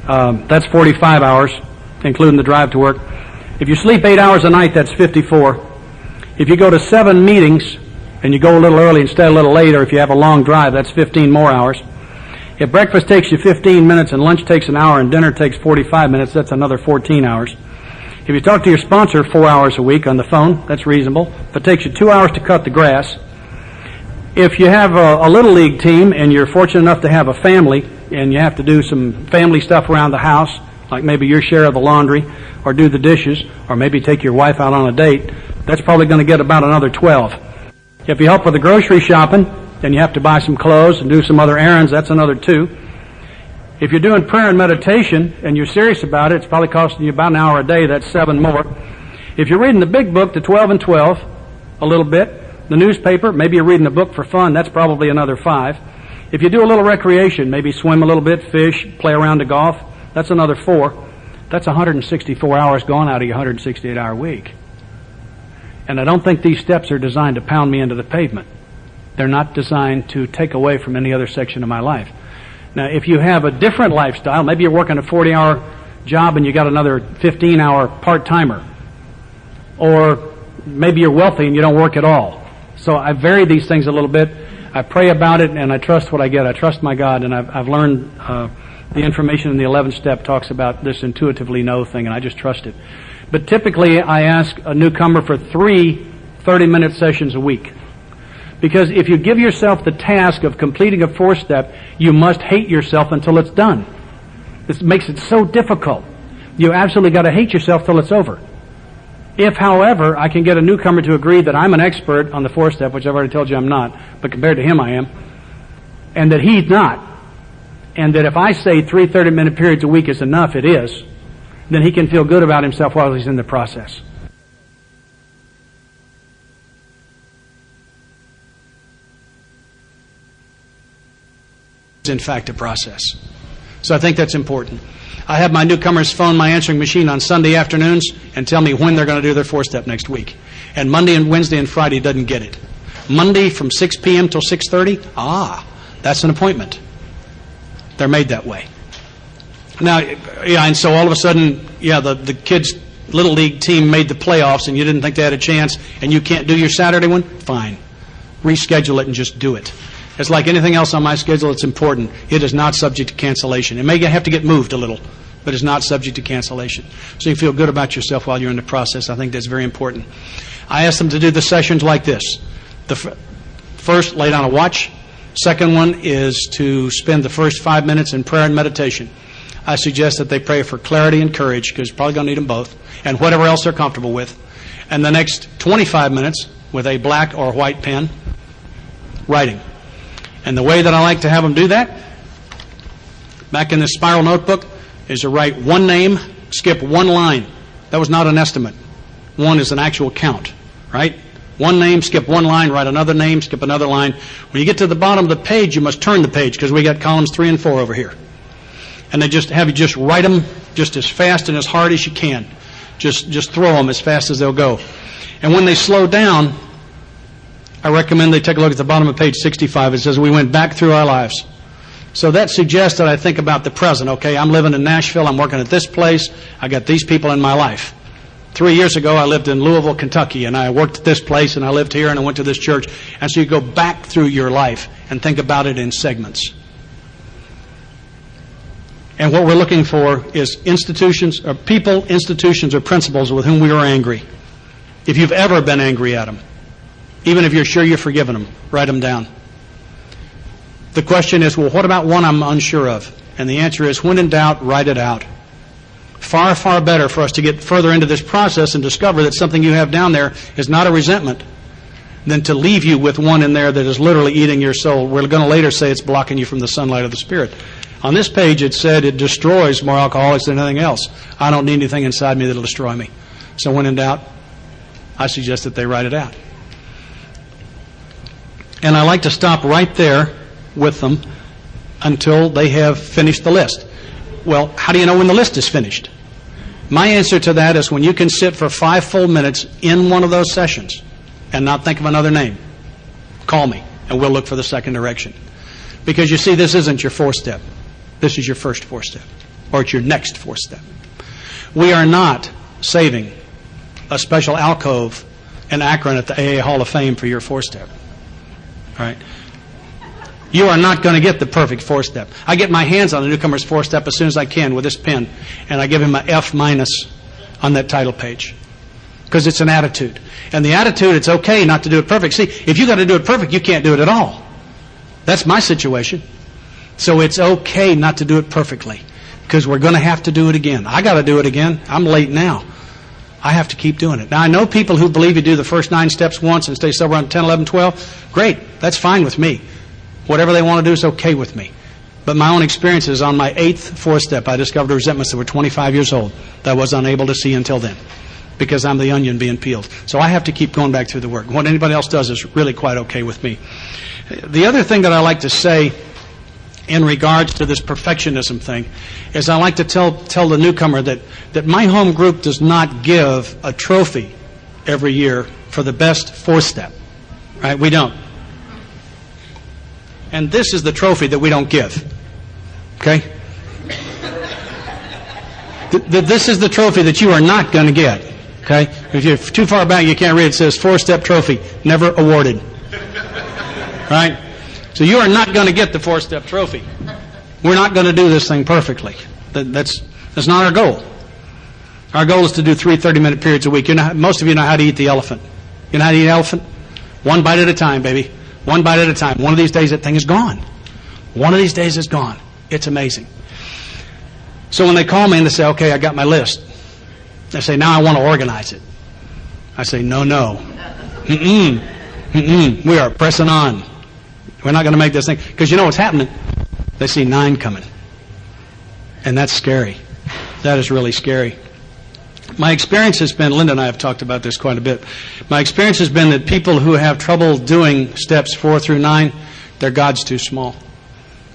that's 45 hours, including the drive to work. If you sleep 8 hours a night, that's 54. If you go to 7 meetings and you go a little early and stay a little late, or if you have a long drive, that's 15 more hours. If breakfast takes you 15 minutes and lunch takes an hour and dinner takes 45 minutes, that's another 14 hours. If you talk to your sponsor 4 hours a week on the phone, that's reasonable. If it takes you 2 hours to cut the grass, if you have a little league team and you're fortunate enough to have a family and you have to do some family stuff around the house, like maybe your share of the laundry, or do the dishes, or maybe take your wife out on a date, that's probably going to get about another 12. If you help with the grocery shopping, then you have to buy some clothes and do some other errands. That's another 2. If you're doing prayer and meditation and you're serious about it, it's probably costing you about an hour a day. That's 7 more. If you're reading the big book, the 12 and 12, a little bit, the newspaper, maybe you're reading a book for fun, that's probably another 5. If you do a little recreation, maybe swim a little bit, fish, play around to golf, that's another 4. That's 164 hours gone out of your 168-hour week. And I don't think these steps are designed to pound me into the pavement. They're not designed to take away from any other section of my life. Now, if you have a different lifestyle, maybe you're working a 40-hour job and you got another 15-hour part-timer. Or maybe you're wealthy and you don't work at all. So I vary these things a little bit. I pray about it and I trust what I get. I trust my God, and I've learned the information in the 11th step talks about this intuitively know thing, and I just trust it. But typically I ask a newcomer for 3 30-minute sessions a week. Because if you give yourself the task of completing a 4-step, you must hate yourself until it's done. This makes it so difficult. You absolutely got to hate yourself till it's over. If, however, I can get a newcomer to agree that I'm an expert on the 4-step, which I've already told you I'm not, but compared to him I am, and that he's not, and that if I say 3 30-minute periods a week is enough, it is, then he can feel good about himself while he's in the process. It's in fact a process. So I think that's important. I have my newcomers phone my answering machine on Sunday afternoons and tell me when they're going to do their 4-step next week. And Monday and Wednesday and Friday doesn't get it. Monday from 6 p.m. till 6:30, that's an appointment. They're made that way. Now, yeah, and so all of a sudden, the kids' Little League team made the playoffs and you didn't think they had a chance and you can't do your Saturday one? Fine. Reschedule it and just do it. It's like anything else on my schedule, it's important. It is not subject to cancellation. It may have to get moved a little, but it's not subject to cancellation. So you feel good about yourself while you're in the process. I think that's very important. I ask them to do the sessions like this. The first, lay down a watch. Second one is to spend the first 5 minutes in prayer and meditation. I suggest that they pray for clarity and courage, because you're probably going to need them both, and whatever else they're comfortable with. And the next 25 minutes with a black or white pen, writing. And the way that I like to have them do that, back in this spiral notebook, is to write one name, skip one line. That was not an estimate. One is an actual count, right? One name, skip one line, write another name, skip another line. When you get to the bottom of the page, you must turn the page, because we got columns 3 and 4 over here. And they just have you just write them just as fast and as hard as you can. Just throw them as fast as they'll go. And when they slow down, I recommend they take a look at the bottom of page 65. It says, we went back through our lives. So that suggests that I think about the present. Okay, I'm living in Nashville. I'm working at this place. I got these people in my life. 3 years ago, I lived in Louisville, Kentucky, and I worked at this place, and I lived here, and I went to this church. And so you go back through your life and think about it in segments. And what we're looking for is institutions, or people, institutions, or principles with whom we are angry. If you've ever been angry at them, even if you're sure you've forgiven them, write them down. The question is, well, what about one I'm unsure of? And the answer is, when in doubt, write it out. Far, far better for us to get further into this process and discover that something you have down there is not a resentment than to leave you with one in there that is literally eating your soul. We're going to later say it's blocking you from the sunlight of the Spirit. On this page, it said it destroys more alcoholics than anything else. I don't need anything inside me that will destroy me. So when in doubt, I suggest that they write it out. And I like to stop right there with them until they have finished the list. Well, how do you know when the list is finished? My answer to that is when you can sit for 5 full minutes in one of those sessions and not think of another name. Call me, and we'll look for the second direction. Because you see, this isn't your 4-step. This is your first 4-step, or it's your next 4-step. We are not saving a special alcove in Akron at the AA Hall of Fame for your 4-step. All right? You are not going to get the perfect 4-step. I get my hands on the newcomer's 4-step as soon as I can with this pen, and I give him an F- on that title page. Because it's an attitude. And the attitude, it's okay not to do it perfect. See, if you got to do it perfect, you can't do it at all. That's my situation. So it's okay not to do it perfectly, because we're going to have to do it again. I got to do it again. I'm late now. I have to keep doing it. Now, I know people who believe you do the first 9 steps once and stay sober on 10, 11, 12. Great. That's fine with me. Whatever they want to do is okay with me. But my own experiences on my 8th four-step, I discovered resentments that were 25 years old that I was unable to see until then, because I'm the onion being peeled. So I have to keep going back through the work. What anybody else does is really quite okay with me. The other thing that I like to say in regards to this perfectionism thing is I like to tell the newcomer that my home group does not give a trophy every year for the best four-step. Right? We don't. And this is the trophy that we don't give. Okay? This is the trophy that you are not going to get. Okay? If you're too far back, you can't read it. It says four-step trophy, never awarded. Right? So you are not going to get the four-step trophy. We're not going to do this thing perfectly. That's not our goal. Our goal is to do 3 30-minute periods a week. Most of you know how to eat the elephant. You know how to eat an elephant? One bite at a time, baby. One bite at a time. One of these days, that thing is gone. One of these days, it's gone. It's amazing. So when they call me and they say, okay, I got my list. They say, now I want to organize it. I say, no. We are pressing on. We're not going to make this thing. Because you know what's happening? They see 9 coming. And that's scary. That is really scary. My experience has been, Linda and I have talked about this quite a bit. My experience has been that people who have trouble doing steps 4 through 9, their God's too small.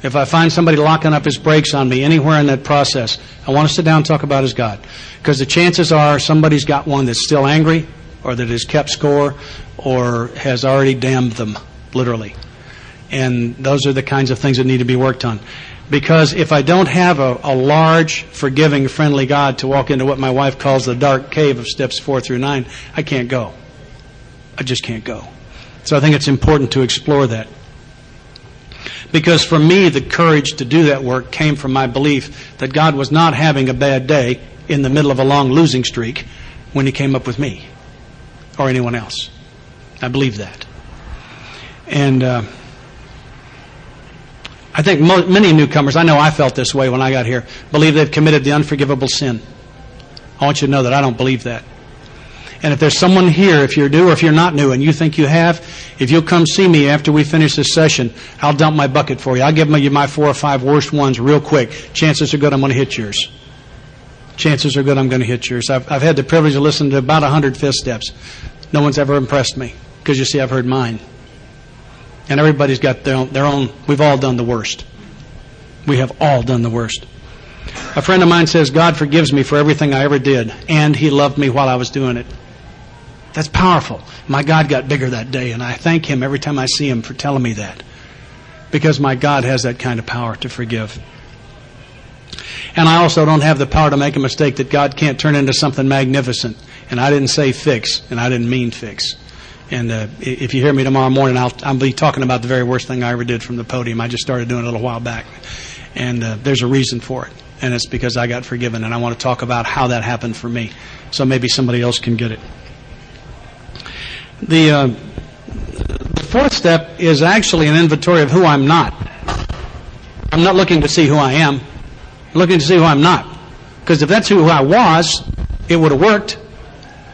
If I find somebody locking up his brakes on me anywhere in that process, I want to sit down and talk about his God. Because the chances are somebody's got one that's still angry, or that has kept score, or has already damned them, literally. And those are the kinds of things that need to be worked on. Because if I don't have a large, forgiving, friendly God to walk into what my wife calls the dark cave of steps 4 through 9, I can't go. I just can't go. So I think it's important to explore that. Because for me, the courage to do that work came from my belief that God was not having a bad day in the middle of a long losing streak when He came up with me or anyone else. I believe that. And I think many newcomers, I know I felt this way when I got here, believe they've committed the unforgivable sin. I want you to know that I don't believe that. And if there's someone here, if you're new or if you're not new and you think you have, if you'll come see me after we finish this session, I'll dump my bucket for you. I'll give you my 4 or 5 worst ones real quick. Chances are good I'm going to hit yours. Chances are good I'm going to hit yours. I've had the privilege of listening to about 100 fifth steps. No one's ever impressed me because, you see, I've heard mine. And everybody's got their own. We've all done the worst. We have all done the worst. A friend of mine says, God forgives me for everything I ever did, and He loved me while I was doing it. That's powerful. My God got bigger that day, and I thank Him every time I see Him for telling me that. Because my God has that kind of power to forgive. And I also don't have the power to make a mistake that God can't turn into something magnificent. And I didn't say fix, and I didn't mean fix. And if you hear me tomorrow morning, I'll be talking about the very worst thing I ever did from the podium. I just started doing it a little while back. And there's a reason for it. And it's because I got forgiven. And I want to talk about how that happened for me. So maybe somebody else can get it. The 4th step is actually an inventory of who I'm not. I'm not looking to see who I am. I'm looking to see who I'm not. Because if that's who I was, it would have worked.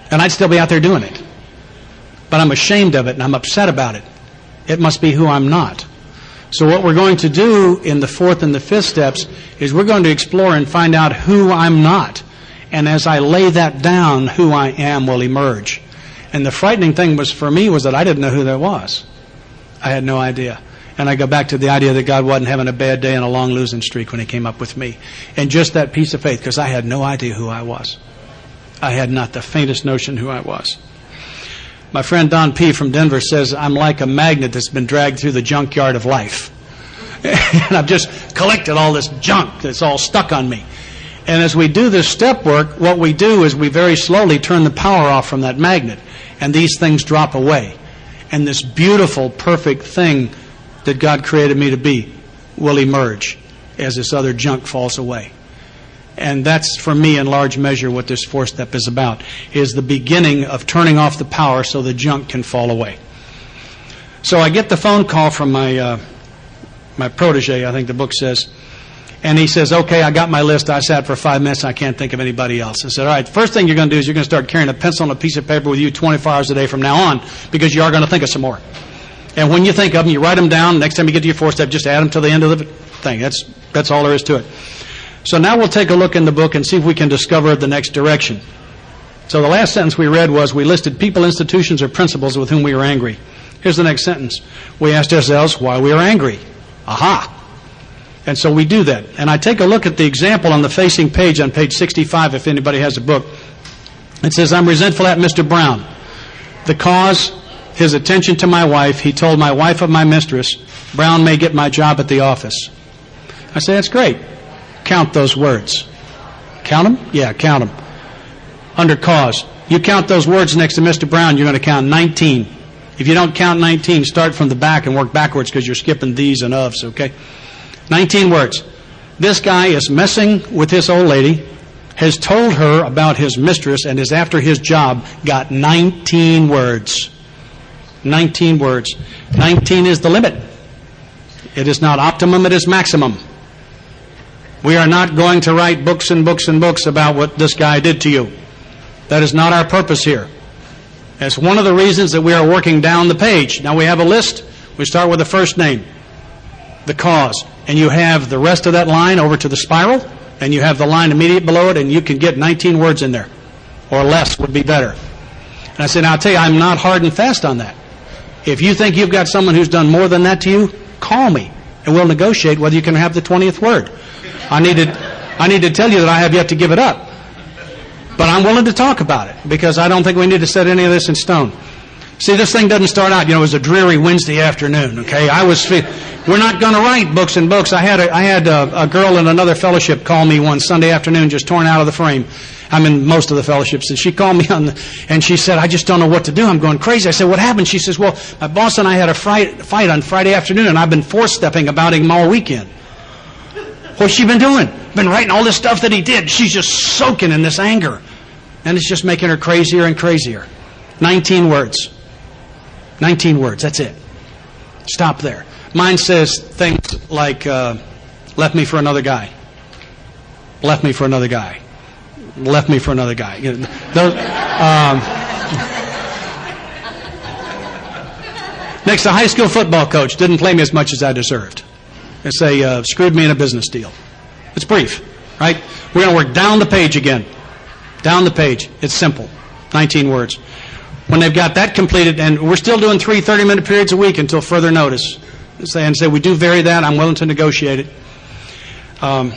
And I'd still be out there doing it. But I'm ashamed of it and I'm upset about it. It must be who I'm not. So what we're going to do in the 4th and the 5th steps is we're going to explore and find out who I'm not. And as I lay that down, who I am will emerge. And the frightening thing for me was that I didn't know who that was. I had no idea. And I go back to the idea that God wasn't having a bad day and a long losing streak when He came up with me. And just that piece of faith, because I had no idea who I was. I had not the faintest notion who I was. My friend Don P. from Denver says, I'm like a magnet that's been dragged through the junkyard of life. And I've just collected all this junk that's all stuck on me. And as we do this step work, what we do is we very slowly turn the power off from that magnet. And these things drop away. And this beautiful, perfect thing that God created me to be will emerge as this other junk falls away. And that's, for me, in large measure, what this 4th step is about, is the beginning of turning off the power so the junk can fall away. So I get the phone call from my protege, I think the book says, and he says, okay, I got my list. I sat for 5 minutes. I can't think of anybody else. I said, all right, the first thing you're going to do is you're going to start carrying a pencil and a piece of paper with you 24 hours a day from now on, because you are going to think of some more. And when you think of them, you write them down. Next time you get to your fourth step, just add them to the end of the thing. That's all there is to it. So now we'll take a look in the book and see if we can discover the next direction. So the last sentence we read was, we listed people, institutions, or principles with whom we were angry. Here's the next sentence. We asked ourselves why we are angry. Aha! And so we do that. And I take a look at the example on the facing page on page 65, if anybody has a book. It says, I'm resentful at Mr. Brown. The cause, his attention to my wife. He told my wife of my mistress, Brown may get my job at the office. I say, that's great. Count those words. Count them? Yeah, count them. Under cause. You count those words next to Mr. Brown, you're going to count 19. If you don't count 19, start from the back and work backwards because you're skipping these and ofs, okay? 19 words. This guy is messing with this old lady, has told her about his mistress, and is after his job, got 19 words. 19 words. 19 is the limit. It is not optimum, it is maximum. We are not going to write books and books and books about what this guy did to you. That is not our purpose here. It's one of the reasons that we are working down the page. Now we have a list. We start with the first name, the cause, and you have the rest of that line over to the spiral, and you have the line immediate below it, and you can get 19 words in there, or less would be better. And I said, now I'll tell you, I'm not hard and fast on that. If you think you've got someone who's done more than that to you, call me, and we'll negotiate whether you can have the 20th word. I need to tell you that I have yet to give it up. But I'm willing to talk about it, because I don't think we need to set any of this in stone. See, this thing doesn't start out, it was a dreary Wednesday afternoon, okay? We're not going to write books and books. I had a girl in another fellowship call me one Sunday afternoon, just torn out of the frame. I'm in most of the fellowships, and she called me and she said, I just don't know what to do. I'm going crazy. I said, what happened? She says, well, my boss and I had a fight on Friday afternoon, and I've been four-stepping about him all weekend. What's she been doing? Been writing all this stuff that he did. She's just soaking in this anger. And it's just making her crazier and crazier. 19 words. 19 words, that's it. Stop there. Mine says things like, left me for another guy. Left me for another guy. Left me for another guy. Next, a high school football coach didn't play me as much as I deserved. They say, screwed me in a business deal. It's brief, right? We're going to work down the page again. Down the page. It's simple. 19 words. When they've got that completed, and we're still doing 3 30-minute periods a week until further notice. And say, we do vary that. I'm willing to negotiate it. The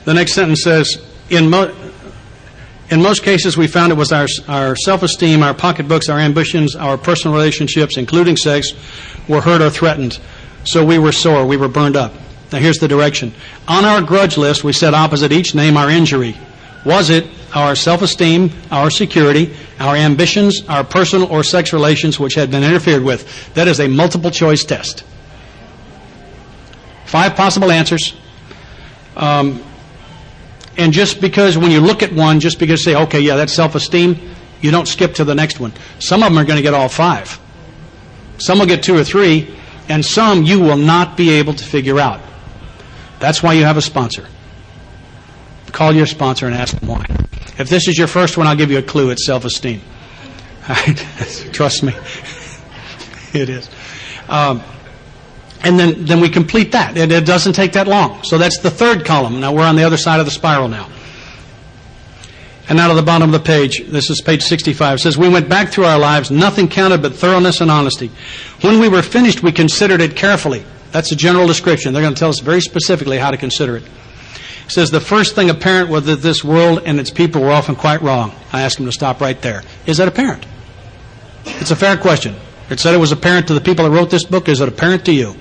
next sentence says, in most cases, we found it was our self-esteem, our pocketbooks, our ambitions, our personal relationships, including sex, were hurt or threatened. So we were sore. We were burned up. Now here's the direction. On our grudge list, we set opposite each name our injury. Was it our self-esteem, our security, our ambitions, our personal or sex relations which had been interfered with? That is a multiple choice test. 5 possible answers. And just because when you look at one, just because you say, okay, yeah, that's self-esteem, you don't skip to the next one. Some of them are going to get all 5. Some will get 2 or 3, and some you will not be able to figure out. That's why you have a sponsor. Call your sponsor and ask them why. If this is your first one, I'll give you a clue. It's self-esteem. All right? Trust me. It is. And then we complete that. It doesn't take that long. So that's the third column. Now we're on the other side of the spiral now. And now to the bottom of the page. This is page 65. It says, we went back through our lives. Nothing counted but thoroughness and honesty. When we were finished, we considered it carefully. That's a general description. They're going to tell us very specifically how to consider it. It says, the first thing apparent was that this world and its people were often quite wrong. I asked him to stop right there. Is that apparent? It's a fair question. It said it was apparent to the people that wrote this book. Is it apparent to you?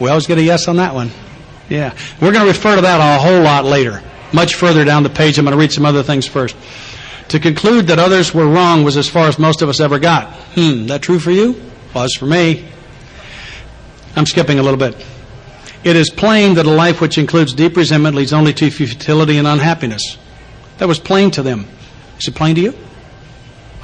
We always get a yes on that one. Yeah. We're going to refer to that a whole lot later. Much further down the page. I'm going to read some other things first. To conclude that others were wrong was as far as most of us ever got. That true for you? Was for me. I'm skipping a little bit. It is plain that a life which includes deep resentment leads only to futility and unhappiness. That was plain to them. Is it plain to you?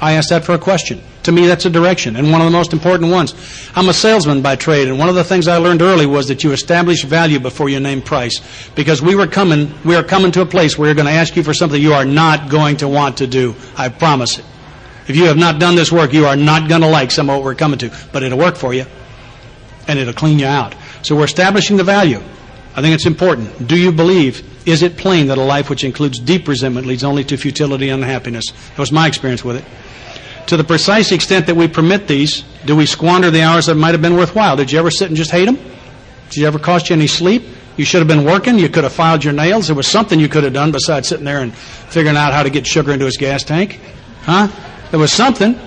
I asked that for a question. To me, that's a direction, and one of the most important ones. I'm a salesman by trade, and one of the things I learned early was that you establish value before you name price. Because we are coming to a place where you're going to ask you for something you are not going to want to do. I promise it. If you have not done this work, you are not going to like some of what we're coming to. But it'll work for you, and it'll clean you out. So we're establishing the value. I think it's important. Do you believe? Is it plain that a life which includes deep resentment leads only to futility and unhappiness? That was my experience with it. To the precise extent that we permit these, do we squander the hours that might have been worthwhile? Did you ever sit and just hate them? Did it ever cost you any sleep? You should have been working. You could have filed your nails. There was something you could have done besides sitting there and figuring out how to get sugar into his gas tank. Huh? There was something.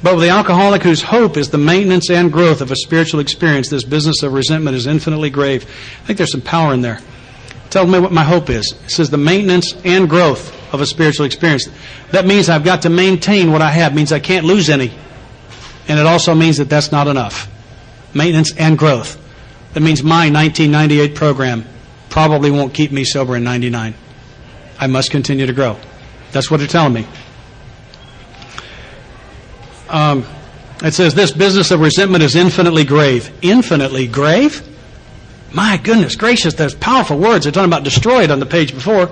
But with the alcoholic whose hope is the maintenance and growth of a spiritual experience, this business of resentment is infinitely grave. I think there's some power in there. Tell me what my hope is. It says the maintenance and growth of a spiritual experience. That means I've got to maintain what I have. It means I can't lose any. And it also means that that's not enough. Maintenance and growth. That means my 1998 program probably won't keep me sober in 99. I must continue to grow. That's what they're telling me. It says this business of resentment is infinitely grave. Infinitely grave? My goodness gracious, those powerful words. They're talking about destroyed on the page before.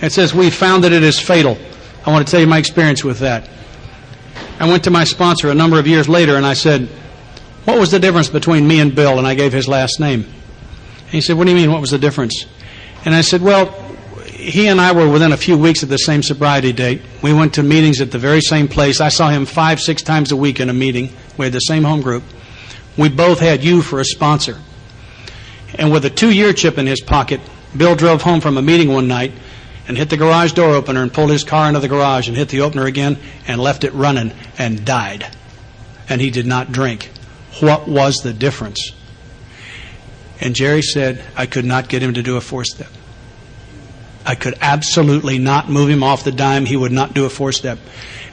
It says we found that it is fatal. I want to tell you my experience with that. I went to my sponsor a number of years later and I said, what was the difference between me and Bill? And I gave his last name. And he said, what do you mean, what was the difference? And I said, well, he and I were within a few weeks of the same sobriety date. We went to meetings at the very same place. I saw him 5-6 times a week in a meeting. We had the same home group. We both had you for a sponsor. And with a 2-year chip in his pocket, Bill drove home from a meeting one night and hit the garage door opener and pulled his car into the garage and hit the opener again and left it running and died. And he did not drink. What was the difference? And Jerry said, I could not get him to do a 4-step. I could absolutely not move him off the dime. He would not do a 4-step.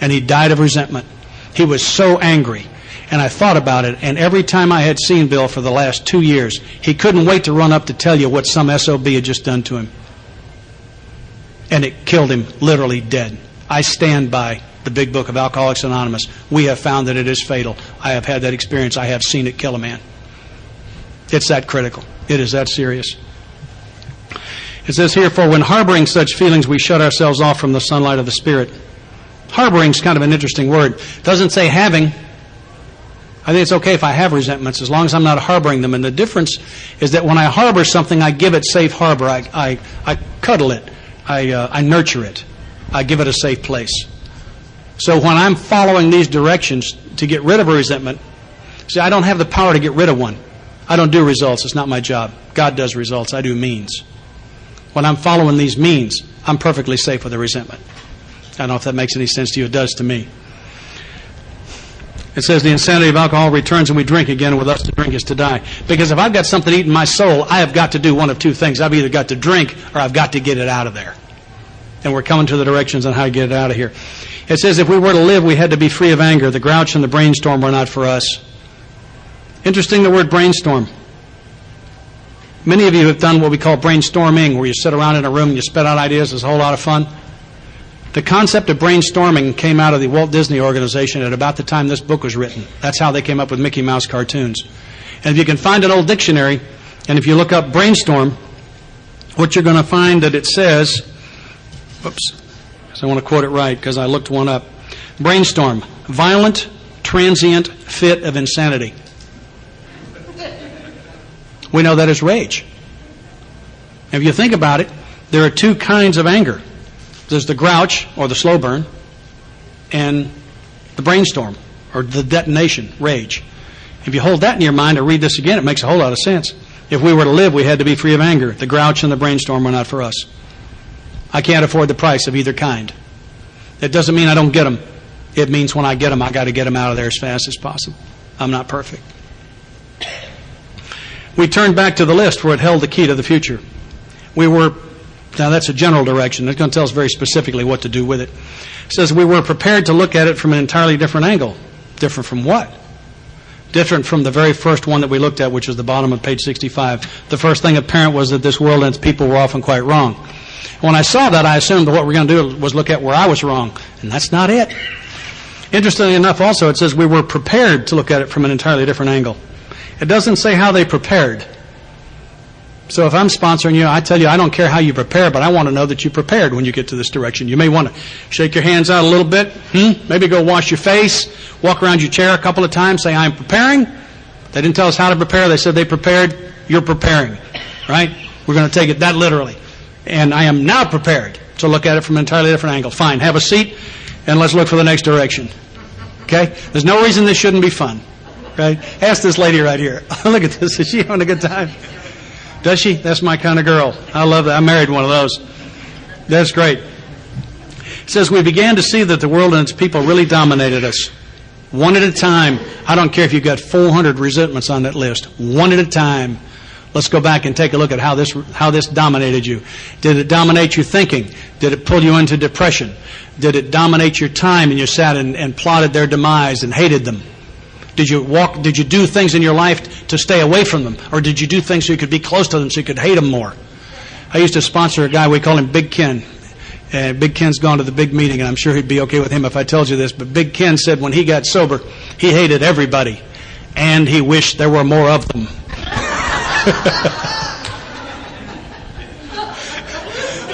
And he died of resentment. He was so angry. And I thought about it, and every time I had seen Bill for the last 2 years, he couldn't wait to run up to tell you what some SOB had just done to him. And it killed him literally dead. I stand by the big book of Alcoholics Anonymous. We have found that it is fatal. I have had that experience. I have seen it kill a man. It's that critical. It is that serious. It says here, for when harboring such feelings, we shut ourselves off from the sunlight of the Spirit. Harboring is kind of an interesting word. It doesn't say having. I think it's okay if I have resentments as long as I'm not harboring them. And the difference is that when I harbor something, I give it safe harbor. I cuddle it. I nurture it. I give it a safe place. So when I'm following these directions to get rid of a resentment, see, I don't have the power to get rid of one. I don't do results. It's not my job. God does results. I do means. When I'm following these means, I'm perfectly safe with a resentment. I don't know if that makes any sense to you. It does to me. It says the insanity of alcohol returns and we drink again, and with us to drink is to die. Because if I've got something eating my soul, I have got to do one of two things. I've either got to drink or I've got to get it out of there. And we're coming to the directions on how to get it out of here. It says if we were to live, we had to be free of anger. The grouch and the brainstorm were not for us. Interesting, the word brainstorm. Many of you have done what we call brainstorming, where you sit around in a room and you spit out ideas. It's a whole lot of fun. The concept of brainstorming came out of the Walt Disney Organization at about the time this book was written. That's how they came up with Mickey Mouse cartoons. And if you can find an old dictionary, and if you look up brainstorm, what you're going to find that it says, whoops, because I want to quote it right because I looked one up. Brainstorm, violent, transient fit of insanity. We know that as rage. If you think about it, there are two kinds of anger. There's the grouch, or the slow burn, and the brainstorm, or the detonation, rage. If you hold that in your mind and read this again, it makes a whole lot of sense. If we were to live, we had to be free of anger. The grouch and the brainstorm were not for us. I can't afford the price of either kind. It doesn't mean I don't get them. It means when I get them, I got to get them out of there as fast as possible. I'm not perfect. We turned back to the list where it held the key to the future. Now that's a general direction. It's going to tell us very specifically what to do with it. It says we were prepared to look at it from an entirely different angle. Different from what? Different from the very first one that we looked at, which was the bottom of page 65. The first thing apparent was that this world and its people were often quite wrong. When I saw that, I assumed that what we're going to do was look at where I was wrong. And that's not it. Interestingly enough, also, it says we were prepared to look at it from an entirely different angle. It doesn't say how they prepared. So if I'm sponsoring you, I tell you, I don't care how you prepare, but I want to know that you prepared when you get to this direction. You may want to shake your hands out a little bit, maybe go wash your face, walk around your chair a couple of times, say, I'm preparing. They didn't tell us how to prepare. They said they prepared. You're preparing, right? We're going to take it that literally. And I am now prepared to look at it from an entirely different angle. Fine, have a seat, and let's look for the next direction. Okay? There's no reason this shouldn't be fun. Right? Ask this lady right here. Look at this. Is she having a good time? Does she? That's my kind of girl. I love that. I married one of those. That's great. It says, we began to see that the world and its people really dominated us. One at a time. I don't care if you've got 400 resentments on that list. One at a time. Let's go back and take a look at how this dominated you. Did it dominate your thinking? Did it pull you into depression? Did it dominate your time and you sat and plotted their demise and hated them? Did you do things in your life to stay away from them? Or did you do things so you could be close to them so you could hate them more? I used to sponsor a guy, we call him Big Ken. And Big Ken's gone to the big meeting, and I'm sure he'd be okay with him if I told you this. But Big Ken said when he got sober, he hated everybody. And he wished there were more of them.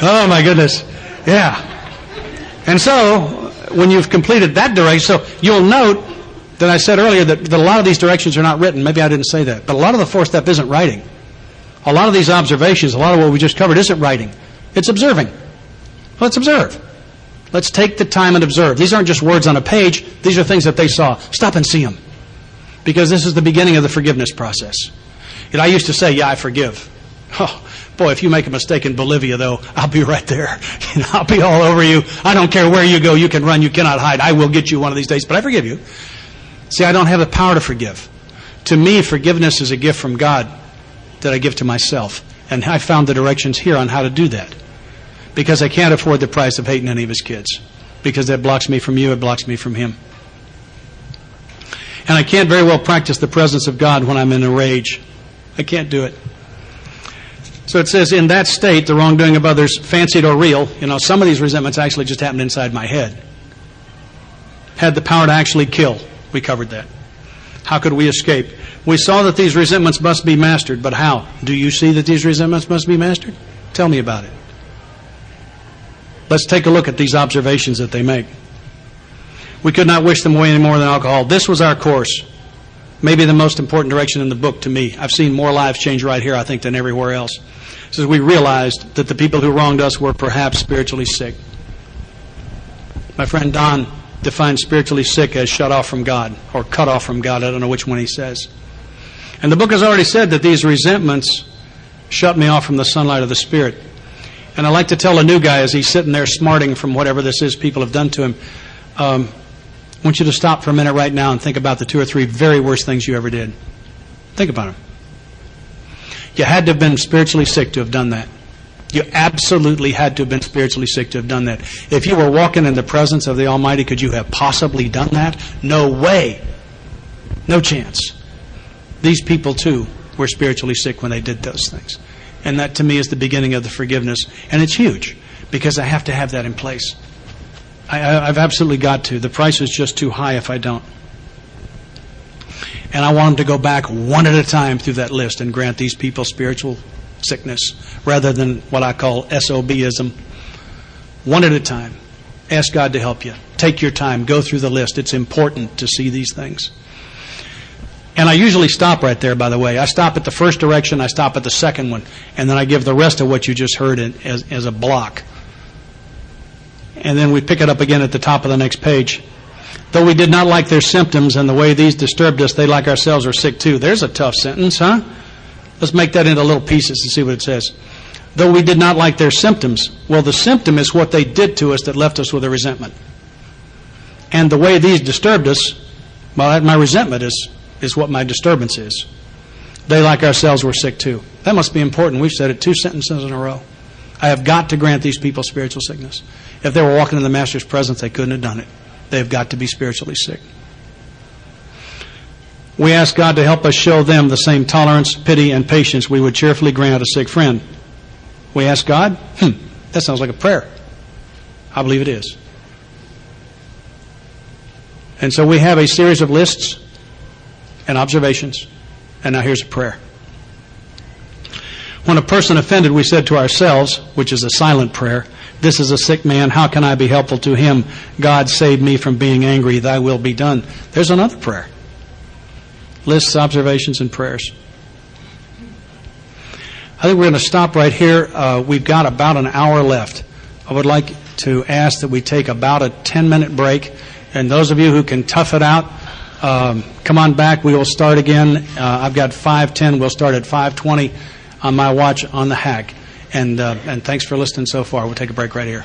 Oh, my goodness. Yeah. And so, when you've completed that direction, so you'll note that I said earlier that a lot of these directions are not written. Maybe I didn't say that. But a lot of the fourth step isn't writing. A lot of these observations, a lot of what we just covered isn't writing. It's observing. Let's observe. Let's take the time and observe. These aren't just words on a page. These are things that they saw. Stop and see them. Because this is the beginning of the forgiveness process. And I used to say, yeah, I forgive. Oh, boy, if you make a mistake in Bolivia, though, I'll be right there. I'll be all over you. I don't care where you go. You can run. You cannot hide. I will get you one of these days. But I forgive you. See, I don't have the power to forgive. To me, forgiveness is a gift from God that I give to myself. And I found the directions here on how to do that. Because I can't afford the price of hating any of his kids. Because that blocks me from you. It blocks me from him. And I can't very well practice the presence of God when I'm in a rage. I can't do it. So it says, in that state, the wrongdoing of others, fancied or real, some of these resentments actually just happened inside my head. Had the power to actually kill. We covered that. How could we escape? We saw that these resentments must be mastered, but how? Do you see that these resentments must be mastered? Tell me about it. Let's take a look at these observations that they make. We could not wish them away any more than alcohol. This was our course. Maybe the most important direction in the book to me. I've seen more lives change right here, I think, than everywhere else. It says we realized that the people who wronged us were perhaps spiritually sick. My friend Don defines spiritually sick as shut off from God, or cut off from God. I don't know which one he says. And the book has already said that these resentments shut me off from the sunlight of the Spirit. And I like to tell a new guy as he's sitting there smarting from whatever this is people have done to him, I want you to stop for a minute right now and think about the 2 or 3 very worst things you ever did. Think about them. You had to have been spiritually sick to have done that. You absolutely had to have been spiritually sick to have done that. If you were walking in the presence of the Almighty, could you have possibly done that? No way. No chance. These people, too, were spiritually sick when they did those things. And that, to me, is the beginning of the forgiveness. And it's huge, because I have to have that in place. I've absolutely got to. The price is just too high if I don't. And I want them to go back one at a time through that list and grant these people spiritual sickness rather than what I call SOBism. One at a time. Ask God to help you. Take your time. Go through the list. It's important to see these things. And I usually stop right there, by the way. I stop at the first direction. I stop at the second one. And then I give the rest of what you just heard as a block. And then we pick it up again at the top of the next page. Though we did not like their symptoms and the way these disturbed us, they like ourselves are sick too. There's a tough sentence, huh? Let's make that into little pieces and see what it says. Though we did not like their symptoms. Well, the symptom is what they did to us that left us with a resentment. And the way these disturbed us, well, my resentment is what my disturbance is. They like ourselves were sick too. That must be important. We've said it 2 sentences in a row. I have got to grant these people spiritual sickness. If they were walking in the Master's presence, they couldn't have done it. They have got to be spiritually sick. We ask God to help us show them the same tolerance, pity, and patience we would cheerfully grant a sick friend. We ask God? That sounds like a prayer. I believe it is. And so we have a series of lists and observations. And now here's a prayer. When a person offended, we said to ourselves, which is a silent prayer, "This is a sick man. How can I be helpful to him? God, save me from being angry. Thy will be done." There's another prayer. Lists, observations, and prayers. I think we're going to stop right here. We've got about an hour left. I would like to ask that we take about a 10-minute break. And those of you who can tough it out, come on back. We will start again. I've got 5:10. We'll start at 5:20 on my watch on the hack. And thanks for listening so far. We'll take a break right here.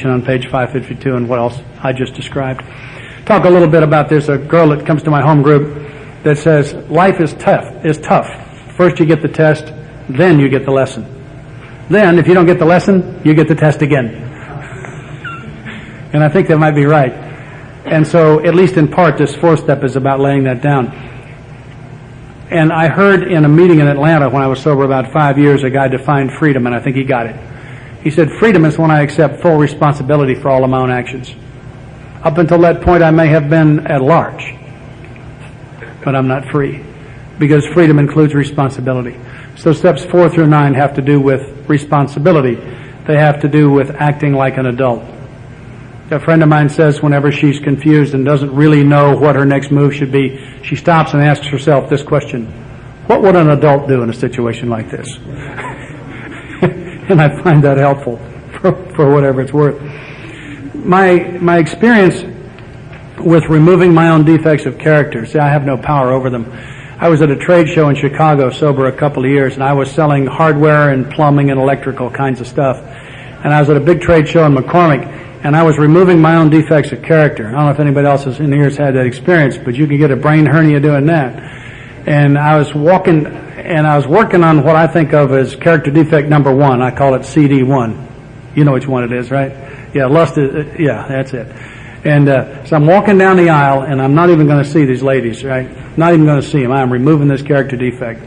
On page 552 and what else I just described. Talk a little bit about this. A girl that comes to my home group that says life is tough. First you get the test, then you get the lesson. Then, if you don't get the lesson, you get the test again. And I think that might be right. And so, at least in part, this fourth step is about laying that down. And I heard in a meeting in Atlanta when I was sober about 5 years, a guy defined freedom, and I think he got it. He said, freedom is when I accept full responsibility for all of my own actions. Up until that point, I may have been at large, but I'm not free, because freedom includes responsibility. So steps 4 through 9 have to do with responsibility. They have to do with acting like an adult. A friend of mine says whenever she's confused and doesn't really know what her next move should be, she stops and asks herself this question: what would an adult do in a situation like this? And I find that helpful for whatever it's worth. My experience with removing my own defects of character, see, I have no power over them. I was at a trade show in Chicago sober a couple of years, and I was selling hardware and plumbing and electrical kinds of stuff. And I was at a big trade show in McCormick, and I was removing my own defects of character. I don't know if anybody else in here has had that experience, but you can get a brain hernia doing that. And I was working on what I think of as character defect number 1. I call it CD1. You know which one it is, right? Yeah, lust is, yeah, that's it. And so I'm walking down the aisle, and I'm not even going to see these ladies, right? Not even going to see them. I'm removing this character defect.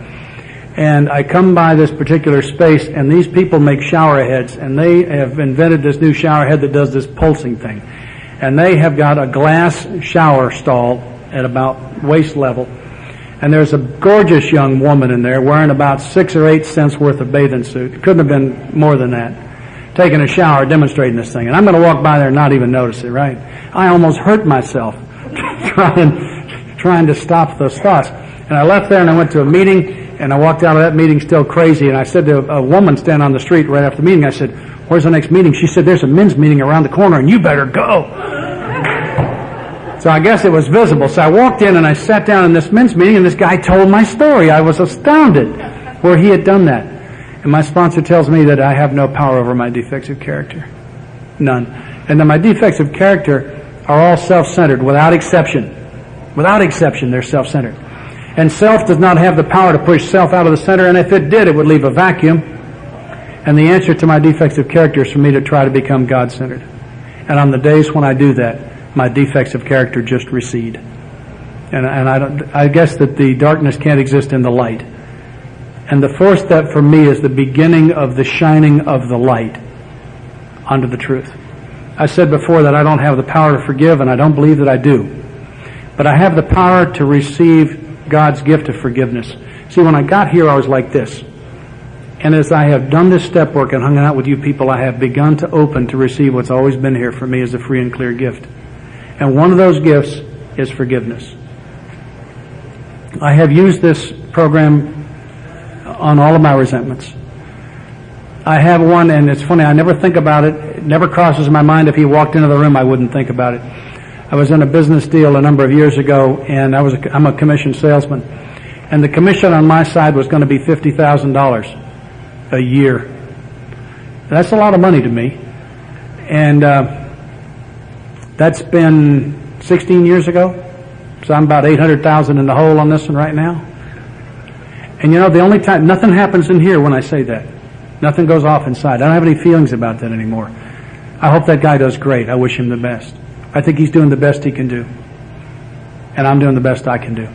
And I come by this particular space, and these people make shower heads, and they have invented this new shower head that does this pulsing thing. And they have got a glass shower stall at about waist level. And there's a gorgeous young woman in there wearing about 6 or 8 cents worth of bathing suit. It couldn't have been more than that. Taking a shower, demonstrating this thing. And I'm going to walk by there and not even notice it, right? I almost hurt myself trying to stop those thoughts. And I left there and I went to a meeting, and I walked out of that meeting still crazy. And I said to a woman standing on the street right after the meeting, I said, "Where's the next meeting?" She said, "There's a men's meeting around the corner and you better go." So I guess it was visible. So I walked in and I sat down in this men's meeting, and this guy told my story. I was astounded where he had done that. And my sponsor tells me that I have no power over my defects of character. None. And that my defects of character are all self-centered, without exception. Without exception, they're self-centered. And self does not have the power to push self out of the center, and if it did, it would leave a vacuum. And the answer to my defects of character is for me to try to become God-centered. And on the days when I do that, my defects of character just recede. And I guess that the darkness can't exist in the light. And the fourth step for me is the beginning of the shining of the light onto the truth. I said before that I don't have the power to forgive, and I don't believe that I do. But I have the power to receive God's gift of forgiveness. See, when I got here, I was like this. And as I have done this step work and hung out with you people, I have begun to open to receive what's always been here for me as a free and clear gift. And one of those gifts is forgiveness. I have used this program on all of my resentments. I have one, and it's funny, I never think about it. It never crosses my mind. If he walked into the room, I wouldn't think about it. I was in a business deal a number of years ago, and I'm a commission salesman. And the commission on my side was going to be $50,000 a year. That's a lot of money to me. And that's been 16 years ago. So I'm about $800,000 in the hole on this one right now. And you know, the only time, nothing happens in here when I say that. Nothing goes off inside. I don't have any feelings about that anymore. I hope that guy does great. I wish him the best. I think he's doing the best he can do. And I'm doing the best I can do.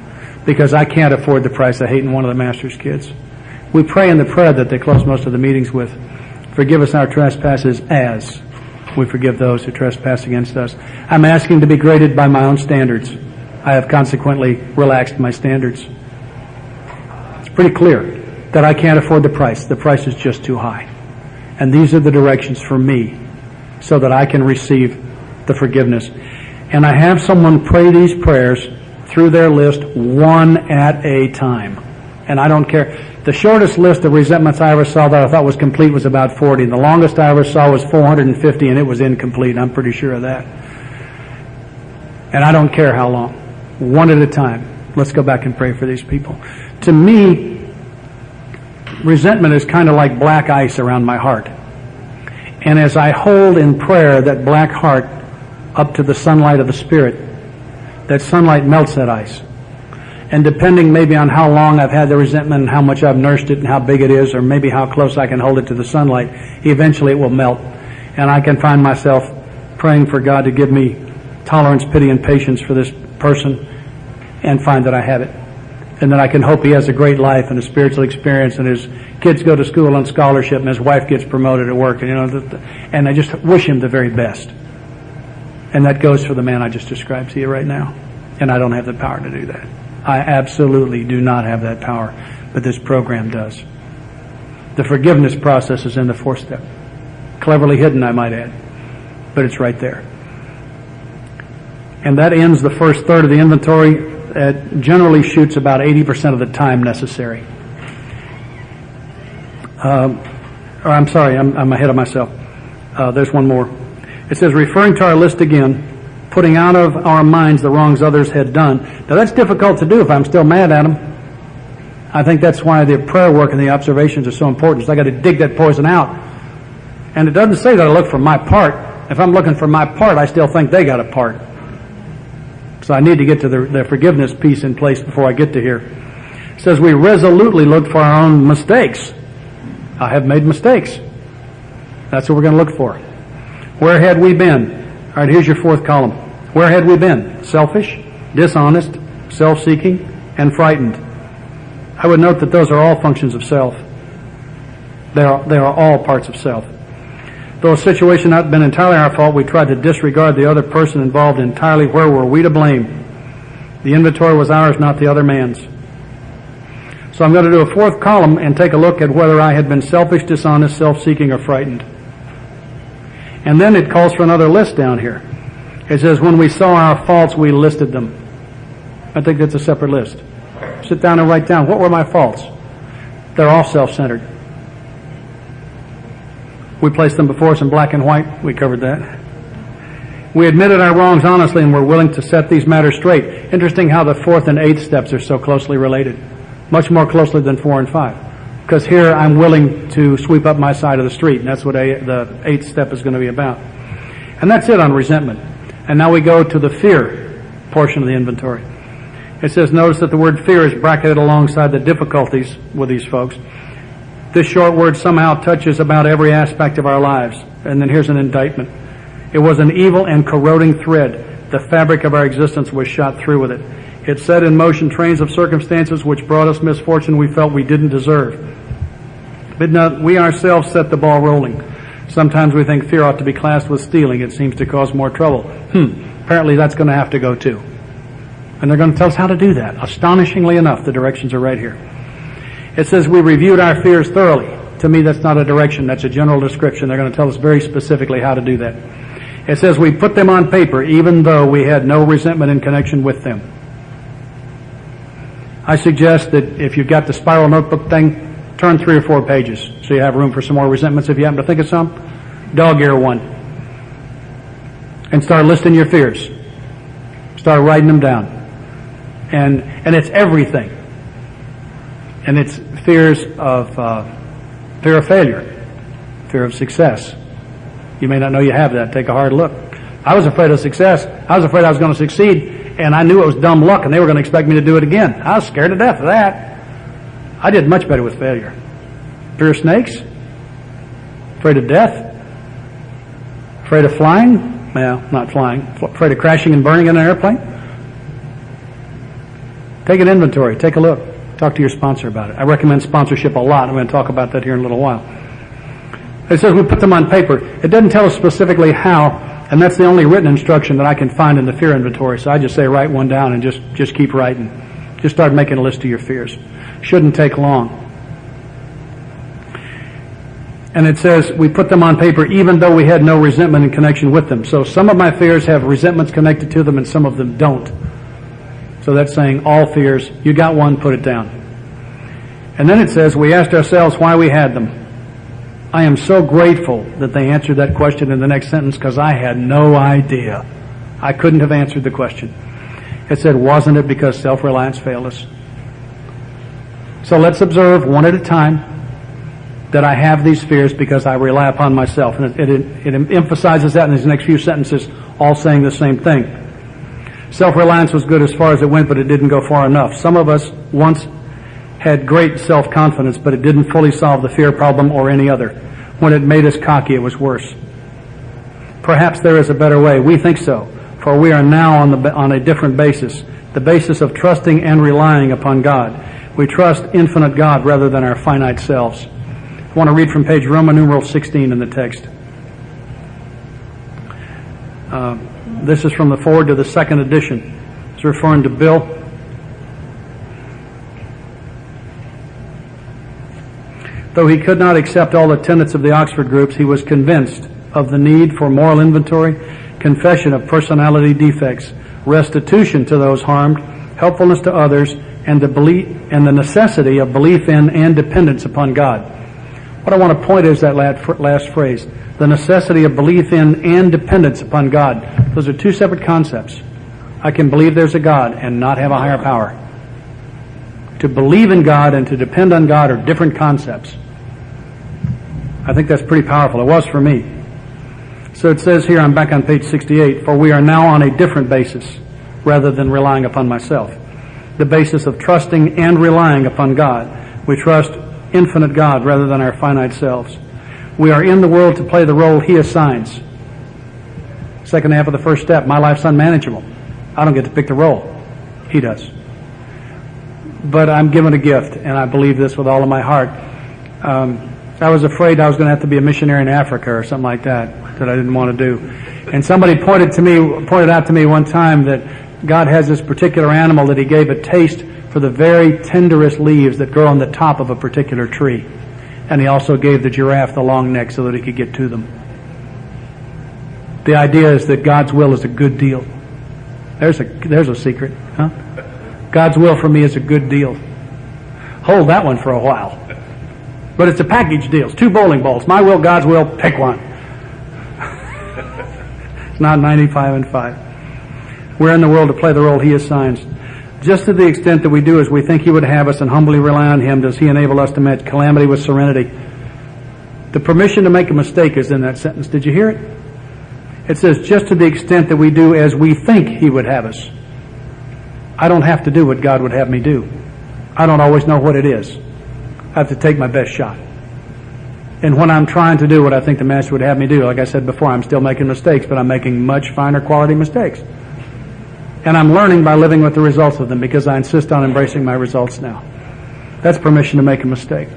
Because I can't afford the price of hating one of the master's kids. We pray in the prayer that they close most of the meetings with, "Forgive us our trespasses as we forgive those who trespass against us." I'm asking to be graded by my own standards. I have consequently relaxed my standards. pretty clear that I can't afford the price. The price is just too high. And these are the directions for me so that I can receive the forgiveness. And I have someone pray these prayers through their list one at a time. And I don't care. The shortest list of resentments I ever saw that I thought was complete was about 40. The longest I ever saw was 450, and it was incomplete. I'm pretty sure of that. And I don't care how long. One at a time. Let's go back and pray for these people. To me, resentment is kind of like black ice around my heart. And as I hold in prayer that black heart up to the sunlight of the Spirit, that sunlight melts that ice. And depending maybe on how long I've had the resentment and how much I've nursed it and how big it is, or maybe how close I can hold it to the sunlight, eventually it will melt. And I can find myself praying for God to give me tolerance, pity, and patience for this person, and find that I have it. And then I can hope he has a great life and a spiritual experience, and his kids go to school on scholarship, and his wife gets promoted at work, and I just wish him the very best. And that goes for the man I just described to you right now. And I don't have the power to do that. I absolutely do not have that power, but this program does. The forgiveness process is in the fourth step. Cleverly hidden, I might add, but it's right there. And that ends the first third of the inventory. It generally shoots about 80% of the time necessary. I'm sorry, I'm ahead of myself. There's one more. It says, referring to our list again, putting out of our minds the wrongs others had done. Now that's difficult to do if I'm still mad at them. I think that's why the prayer work and the observations are so important. So I got to dig that poison out. And it doesn't say that I look for my part. If I'm looking for my part, I still think they got a part. So I need to get to the forgiveness piece in place before I get to here. It says we resolutely look for our own mistakes. I have made mistakes. That's what we're going to look for. Where had we been? All right, here's your fourth column. Where had we been? Selfish, dishonest, self-seeking, and frightened. I would note that those are all functions of self. They are all parts of self. Though a situation not been entirely our fault, we tried to disregard the other person involved entirely. Where were we to blame? The inventory was ours, not the other man's. So I'm going to do a fourth column and take a look at whether I had been selfish, dishonest, self-seeking, or frightened. And then it calls for another list down here. It says, when we saw our faults, we listed them. I think that's a separate list. Sit down and write down, what were my faults? They're all self-centered. We placed them before us in black and white. We covered that. We admitted our wrongs honestly and were willing to set these matters straight. Interesting how the fourth and eighth steps are so closely related. Much more closely than 4 and 5. Because here I'm willing to sweep up my side of the street, and that's what the eighth step is going to be about. And that's it on resentment. And now we go to the fear portion of the inventory. It says, notice that the word fear is bracketed alongside the difficulties with these folks. This short word somehow touches about every aspect of our lives. And then here's an indictment. It was an evil and corroding thread. The fabric of our existence was shot through with it. It set in motion trains of circumstances which brought us misfortune we felt we didn't deserve. But no, we ourselves set the ball rolling. Sometimes we think fear ought to be classed with stealing. It seems to cause more trouble. Apparently that's going to have to go too. And they're going to tell us how to do that. Astonishingly enough, the directions are right here. It says we reviewed our fears thoroughly. To me, that's not a direction. That's a general description. They're going to tell us very specifically how to do that. It says we put them on paper even though we had no resentment in connection with them. I suggest that if you've got the spiral notebook thing, turn 3 or 4 pages so you have room for some more resentments if you happen to think of some. Dog ear one. And start listing your fears. Start writing them down. And it's everything. And it's fears of fear of failure, fear of success. You may not know you have that. Take a hard look. I was afraid of success. I was afraid I was going to succeed, and I knew it was dumb luck, and they were going to expect me to do it again. I was scared to death of that. I did much better with failure. Fear of snakes? Afraid of death? Afraid of flying? Well, not flying. Afraid of crashing and burning in an airplane? Take an inventory. Take a look. Talk to your sponsor about it. I recommend sponsorship a lot. I'm going to talk about that here in a little while. It says we put them on paper. It doesn't tell us specifically how, and that's the only written instruction that I can find in the fear inventory. So I just say write one down and just keep writing. Just start making a list of your fears. Shouldn't take long. And it says, we put them on paper even though we had no resentment in connection with them. So some of my fears have resentments connected to them and some of them don't. So that's saying all fears, you got one, put it down. And then it says, we asked ourselves why we had them. I am so grateful that they answered that question in the next sentence because I had no idea. I couldn't have answered the question. It said, wasn't it because self-reliance failed us? So let's observe one at a time that I have these fears because I rely upon myself. And it emphasizes that in these next few sentences, all saying the same thing. Self-reliance was good as far as it went, but it didn't go far enough. Some of us once had great self-confidence, but it didn't fully solve the fear problem or any other. When it made us cocky, it was worse. Perhaps there is a better way. We think so, for we are now on a different basis, the basis of trusting and relying upon God. We trust infinite God rather than our finite selves. I want to read from page Roman numeral 16 in the text. This is from the forward to the second edition. It's referring to Bill. Though he could not accept all the tenets of the Oxford groups, he was convinced of the need for moral inventory, confession of personality defects, restitution to those harmed, helpfulness to others, and the necessity of belief in and dependence upon God. What I want to point is that last phrase, the necessity of belief in and dependence upon God. Those are two separate concepts. I can believe there's a God and not have a higher power. To believe in God and to depend on God are different concepts. I think that's pretty powerful. It was for me. So it says here, I'm back on page 68, for we are now on a different basis rather than relying upon myself. The basis of trusting and relying upon God. We trust infinite God rather than our finite selves. We are in the world to play the role He assigns. Second half of the first step, my life's unmanageable. I don't get to pick the role. He does. But I'm given a gift, and I believe this with all of my heart. I was afraid I was going to have to be a missionary in Africa or something like that I didn't want to do. And somebody pointed out to me one time that God has this particular animal that He gave a taste for the very tenderest leaves that grow on the top of a particular tree. And He also gave the giraffe the long neck so that he could get to them. The idea is that God's will is a good deal. There's a secret, huh? God's will for me is a good deal. Hold that one for a while. But it's a package deal. It's 2 bowling balls. My will, God's will, pick one. It's not 95 and 5. We're in the world to play the role He assigns. Just to the extent that we do as we think He would have us and humbly rely on Him, does He enable us to match calamity with serenity. The permission to make a mistake is in that sentence. Did you hear it? It says, just to the extent that we do as we think He would have us. I don't have to do what God would have me do. I don't always know what it is. I have to take my best shot. And when I'm trying to do what I think the Master would have me do, like I said before, I'm still making mistakes, but I'm making much finer quality mistakes. And I'm learning by living with the results of them because I insist on embracing my results now. That's permission to make a mistake.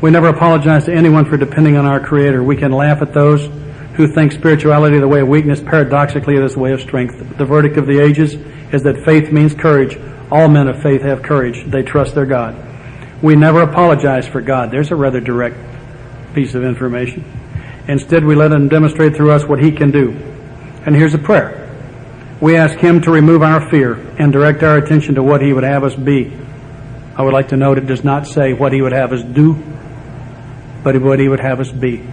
We never apologize to anyone for depending on our Creator. We can laugh at those who think spirituality the way of weakness. Paradoxically, it is the way of strength. The verdict of the ages is that faith means courage. All men of faith have courage. They trust their God. We never apologize for God. There's a rather direct piece of information. Instead, we let Him demonstrate through us what He can do. And here's a prayer. We ask Him to remove our fear and direct our attention to what He would have us be. I would like to note it does not say what He would have us do, but what He would have us be.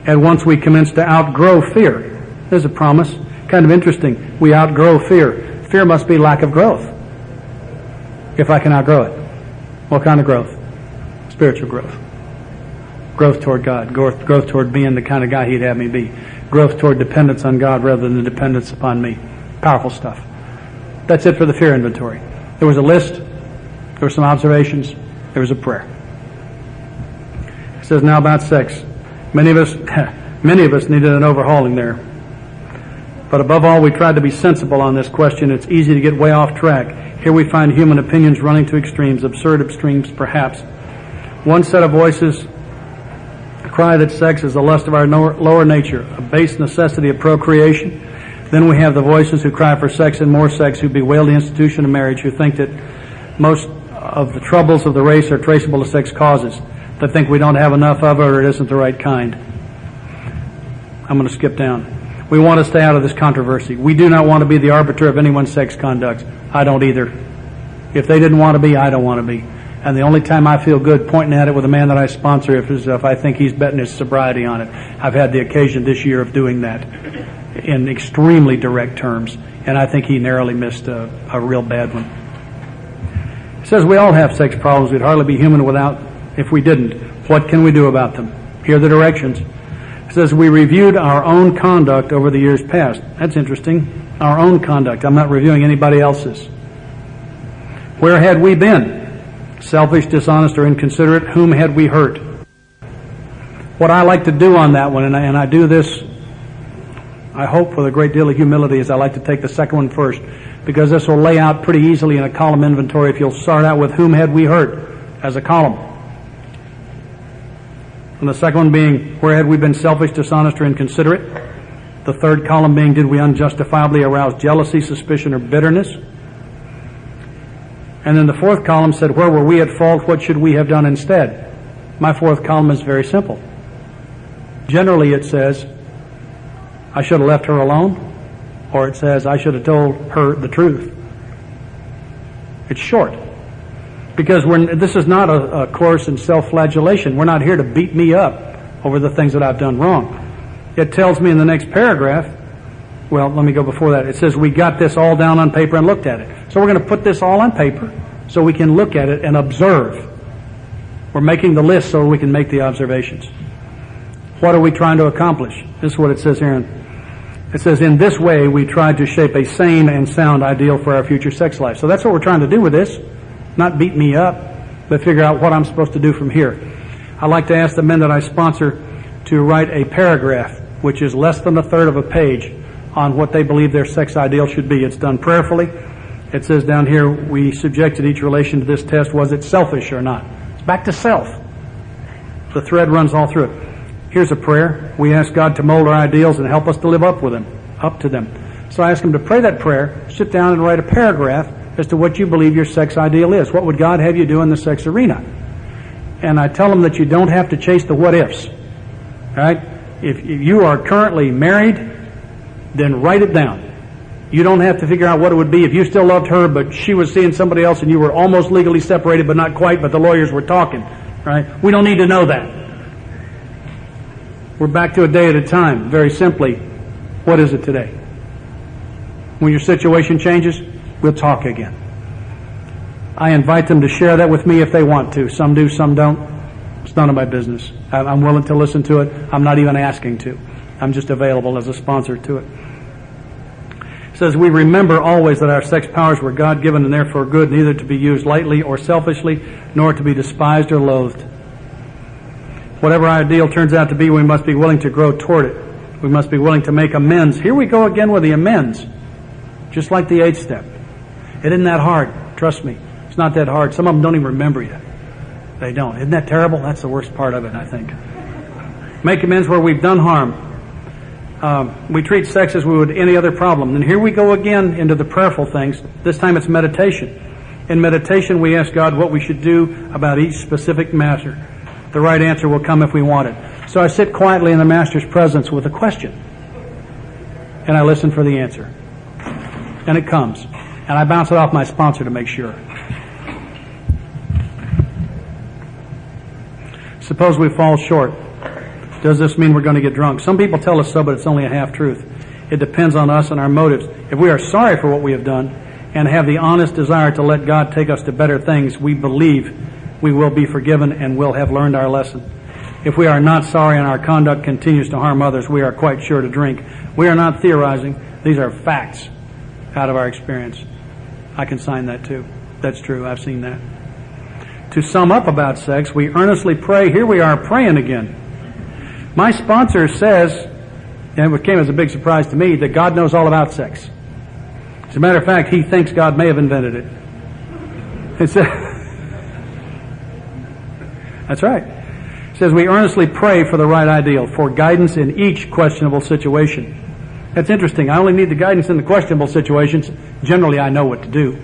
And once we commence to outgrow fear, there's a promise. Kind of interesting. We outgrow fear. Fear must be lack of growth. If I can outgrow it. What kind of growth? Spiritual growth. Growth toward God. Growth toward being the kind of guy He'd have me be. Growth toward dependence on God rather than dependence upon me. Powerful stuff. That's it for the fear inventory. There was a list. There were some observations. There was a prayer. It says now about sex. Many of us needed an overhauling there. But above all, we tried to be sensible on this question. It's easy to get way off track. Here we find human opinions running to extremes, absurd extremes perhaps. One set of voices cry that sex is the lust of our lower nature, a base necessity of procreation. Then we have the voices who cry for sex and more sex, who bewail the institution of marriage, who think that most of the troubles of the race are traceable to sex causes, that think we don't have enough of it or it isn't the right kind. I'm going to skip down. We want to stay out of this controversy. We do not want to be the arbiter of anyone's sex conduct. I don't either. If they didn't want to be, I don't want to be. And the only time I feel good pointing at it with a man that I sponsor is if I think he's betting his sobriety on it. I've had the occasion this year of doing that in extremely direct terms, and I think he narrowly missed a real bad one. It says we all have sex problems. We'd hardly be human if we didn't. What can we do about them? Here are the directions. It says we reviewed our own conduct over the years past. That's interesting. Our own conduct. I'm not reviewing anybody else's. Where had we been? Selfish, dishonest, or inconsiderate? Whom had we hurt? What I like to do on that one, and I do this, I hope with a great deal of humility, is I like to take the second one first, because this will lay out pretty easily in a column inventory if you'll start out with whom had we hurt as a column. And the second one being, where had we been selfish, dishonest, or inconsiderate? The third column being, did we unjustifiably arouse jealousy, suspicion, or bitterness? And then the fourth column said, where were we at fault? What should we have done instead? My fourth column is very simple. Generally it says, I should have left her alone, or it says, I should have told her the truth. It's short. Because this is not a course in self-flagellation. We're not here to beat me up over the things that I've done wrong. It tells me in the next paragraph, well, let me go before that. It says we got this all down on paper and looked at it. So we're going to put this all on paper so we can look at it and observe. We're making the list so we can make the observations. What are we trying to accomplish? This is what it says here. It says, in this way, we tried to shape a sane and sound ideal for our future sex life. So that's what we're trying to do with this. Not beat me up, but figure out what I'm supposed to do from here. I like to ask the men that I sponsor to write a paragraph, which is less than a third of a page, on what they believe their sex ideal should be. It's done prayerfully. It says down here, we subjected each relation to this test. Was it selfish or not? It's back to self. The thread runs all through it. Here's a prayer. We ask God to mold our ideals and help us to live up to them. So I ask him to pray that prayer, sit down and write a paragraph as to what you believe your sex ideal is. What would God have you do in the sex arena? And I tell them that you don't have to chase the what-ifs. Right? If you are currently married, then write it down. You don't have to figure out what it would be if you still loved her, but she was seeing somebody else and you were almost legally separated, but not quite, but the lawyers were talking. Right? We don't need to know that. We're back to a day at a time. Very simply, what is it today? When your situation changes, we'll talk again. I invite them to share that with me if they want to. Some do, some don't. It's none of my business. I'm willing to listen to it. I'm not even asking to. I'm just available as a sponsor to it. It says, we remember always that our sex powers were God-given and therefore good, neither to be used lightly or selfishly, nor to be despised or loathed. Whatever our ideal turns out to be, we must be willing to grow toward it. We must be willing to make amends. Here we go again with the amends. Just like the 8th step. It isn't that hard. Trust me. It's not that hard. Some of them don't even remember you. They don't. Isn't that terrible? That's the worst part of it, I think. Make amends where we've done harm. We treat sex as we would any other problem. And here we go again into the prayerful things. This time it's meditation. In meditation, we ask God what we should do about each specific matter. The right answer will come if we want it. So I sit quietly in the Master's presence with a question. And I listen for the answer. And it comes. And I bounce it off my sponsor to make sure. Suppose we fall short. Does this mean we're going to get drunk? Some people tell us so, but it's only a half-truth. It depends on us and our motives. If we are sorry for what we have done and have the honest desire to let God take us to better things, we believe we will be forgiven and will have learned our lesson. If we are not sorry and our conduct continues to harm others, we are quite sure to drink. We are not theorizing. These are facts out of our experience. I can sign that too. That's true. I've seen that. To sum up about sex, we earnestly pray. Here we are praying again. My sponsor says, and it came as a big surprise to me, that God knows all about sex. As a matter of fact, he thinks God may have invented it. It's That's right. It says we earnestly pray for the right ideal, for guidance in each questionable situation. That's interesting. I only need the guidance in the questionable situations. Generally, I know what to do.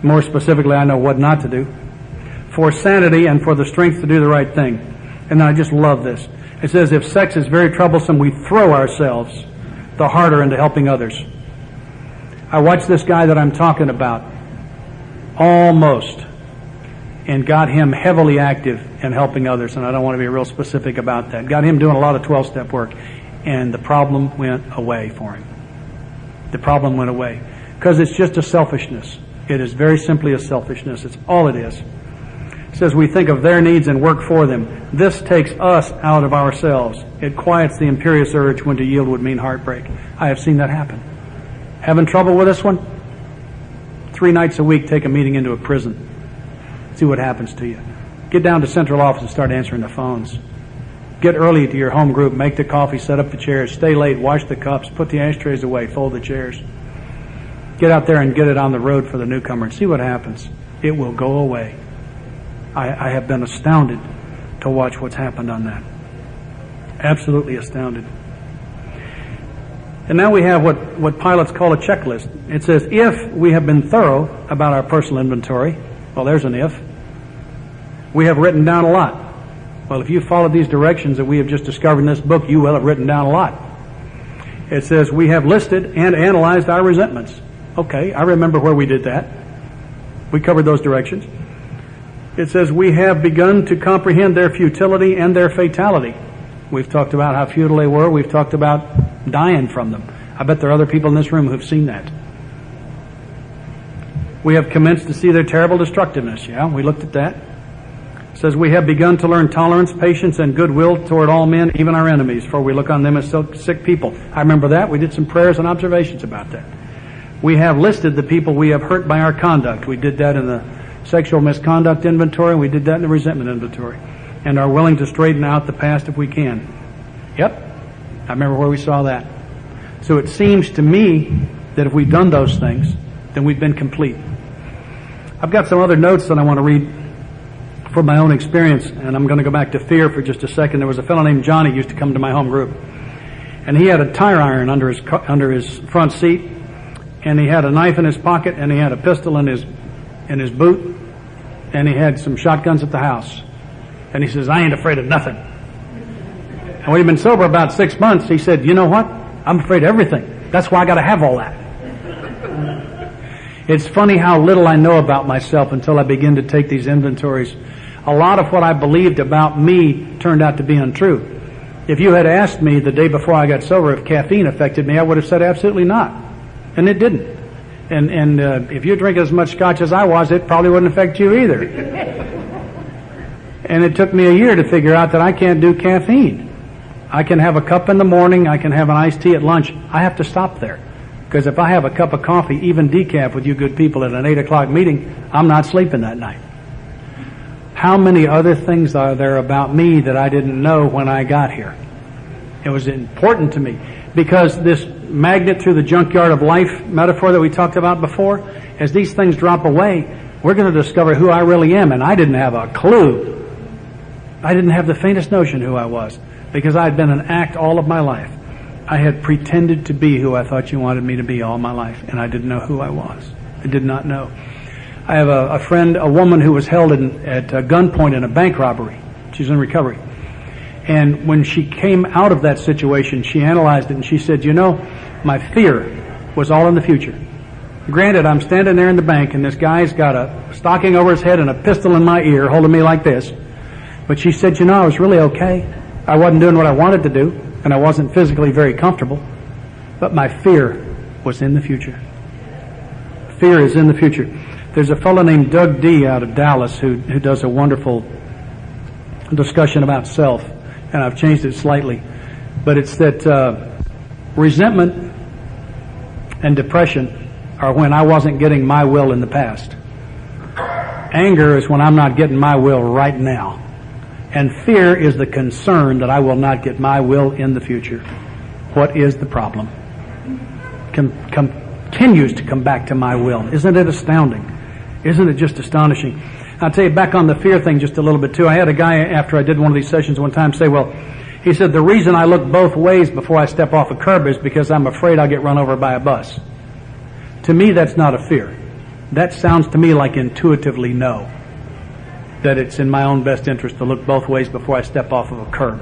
More specifically, I know what not to do. For sanity and for the strength to do the right thing. And I just love this. It says, if sex is very troublesome, we throw ourselves the harder into helping others. I watched this guy that I'm talking about almost and got him heavily active in helping others, and I don't want to be real specific about that. Got him doing a lot of 12-step work, and the problem went away for him. The problem went away. Because it's just a selfishness. It is very simply a selfishness. It's all it is. It says we think of their needs and work for them. This takes us out of ourselves. It quiets the imperious urge when to yield would mean heartbreak. I have seen that happen. Having trouble with this one? 3 nights a week, take a meeting into a prison. See what happens to you. Get down to central office and start answering the phones. Get early to your home group, make the coffee, set up the chairs, stay late, wash the cups, put the ashtrays away, fold the chairs. Get out there and get it on the road for the newcomer and see what happens. It will go away. I have been astounded to watch what's happened on that. Absolutely astounded. And now we have what pilots call a checklist. It says, if we have been thorough about our personal inventory, well, there's an if. We have written down a lot. Well, if you followed these directions that we have just discovered in this book, you will have written down a lot. It says, we have listed and analyzed our resentments. Okay, I remember where we did that. We covered those directions. It says, we have begun to comprehend their futility and their fatality. We've talked about how futile they were. We've talked about dying from them. I bet there are other people in this room who've seen that. We have commenced to see their terrible destructiveness. Yeah, we looked at that. It says, we have begun to learn tolerance, patience, and goodwill toward all men, even our enemies, for we look on them as sick people. I remember that. We did some prayers and observations about that. We have listed the people we have hurt by our conduct. We did that in the sexual misconduct inventory. We did that in the resentment inventory. And are willing to straighten out the past if we can. Yep, I remember where we saw that. So it seems to me that if we've done those things, then we've been complete. I've got some other notes that I want to read from my own experience, and I'm going to go back to fear for just a second. There was a fellow named Johnny who used to come to my home group, and he had a tire iron under his front seat, and he had a knife in his pocket, and he had a pistol in his boot, and he had some shotguns at the house. And he says, I ain't afraid of nothing. And when he'd been sober about 6 months, he said, you know what? I'm afraid of everything. That's why I got to have all that. It's funny how little I know about myself until I begin to take these inventories. A lot of what I believed about me turned out to be untrue. If you had asked me the day before I got sober if caffeine affected me, I would have said absolutely not. And it didn't. And if you drink as much scotch as I was, it probably wouldn't affect you either. And it took me a year to figure out that I can't do caffeine. I can have a cup in the morning. I can have an iced tea at lunch. I have to stop there. Because if I have a cup of coffee, even decaf with you good people at an 8 o'clock meeting, I'm not sleeping that night. How many other things are there about me that I didn't know when I got here? It was important to me. Because this magnet through the junkyard of life metaphor that we talked about before, as these things drop away, we're going to discover who I really am. And I didn't have a clue. I didn't have the faintest notion who I was, because I had been an act all of my life. I had pretended to be who I thought you wanted me to be all my life, and I didn't know who I was. I did not know. I have a friend, a woman who was held at gunpoint in a bank robbery. She's in recovery. And when she came out of that situation, she analyzed it, and she said, you know, my fear was all in the future. Granted, I'm standing there in the bank, and this guy's got a stocking over his head and a pistol in my ear holding me like this. But she said, you know, I was really okay. I wasn't doing what I wanted to do, and I wasn't physically very comfortable. But my fear was in the future. Fear is in the future. There's a fellow named Doug D. out of Dallas who does a wonderful discussion about self, and I've changed it slightly. But it's that resentment and depression are when I wasn't getting my will in the past. Anger is when I'm not getting my will right now. And fear is the concern that I will not get my will in the future. What is the problem? Continues to come back to my will. Isn't it astounding? Isn't it just astonishing? I'll tell you, back on the fear thing just a little bit too. I had a guy after I did one of these sessions one time say, well, He said, the reason I look both ways before I step off a curb is because I'm afraid I'll get run over by a bus. To me, that's not a fear. That sounds to me like intuitively no. That it's in my own best interest to look both ways before I step off of a curb.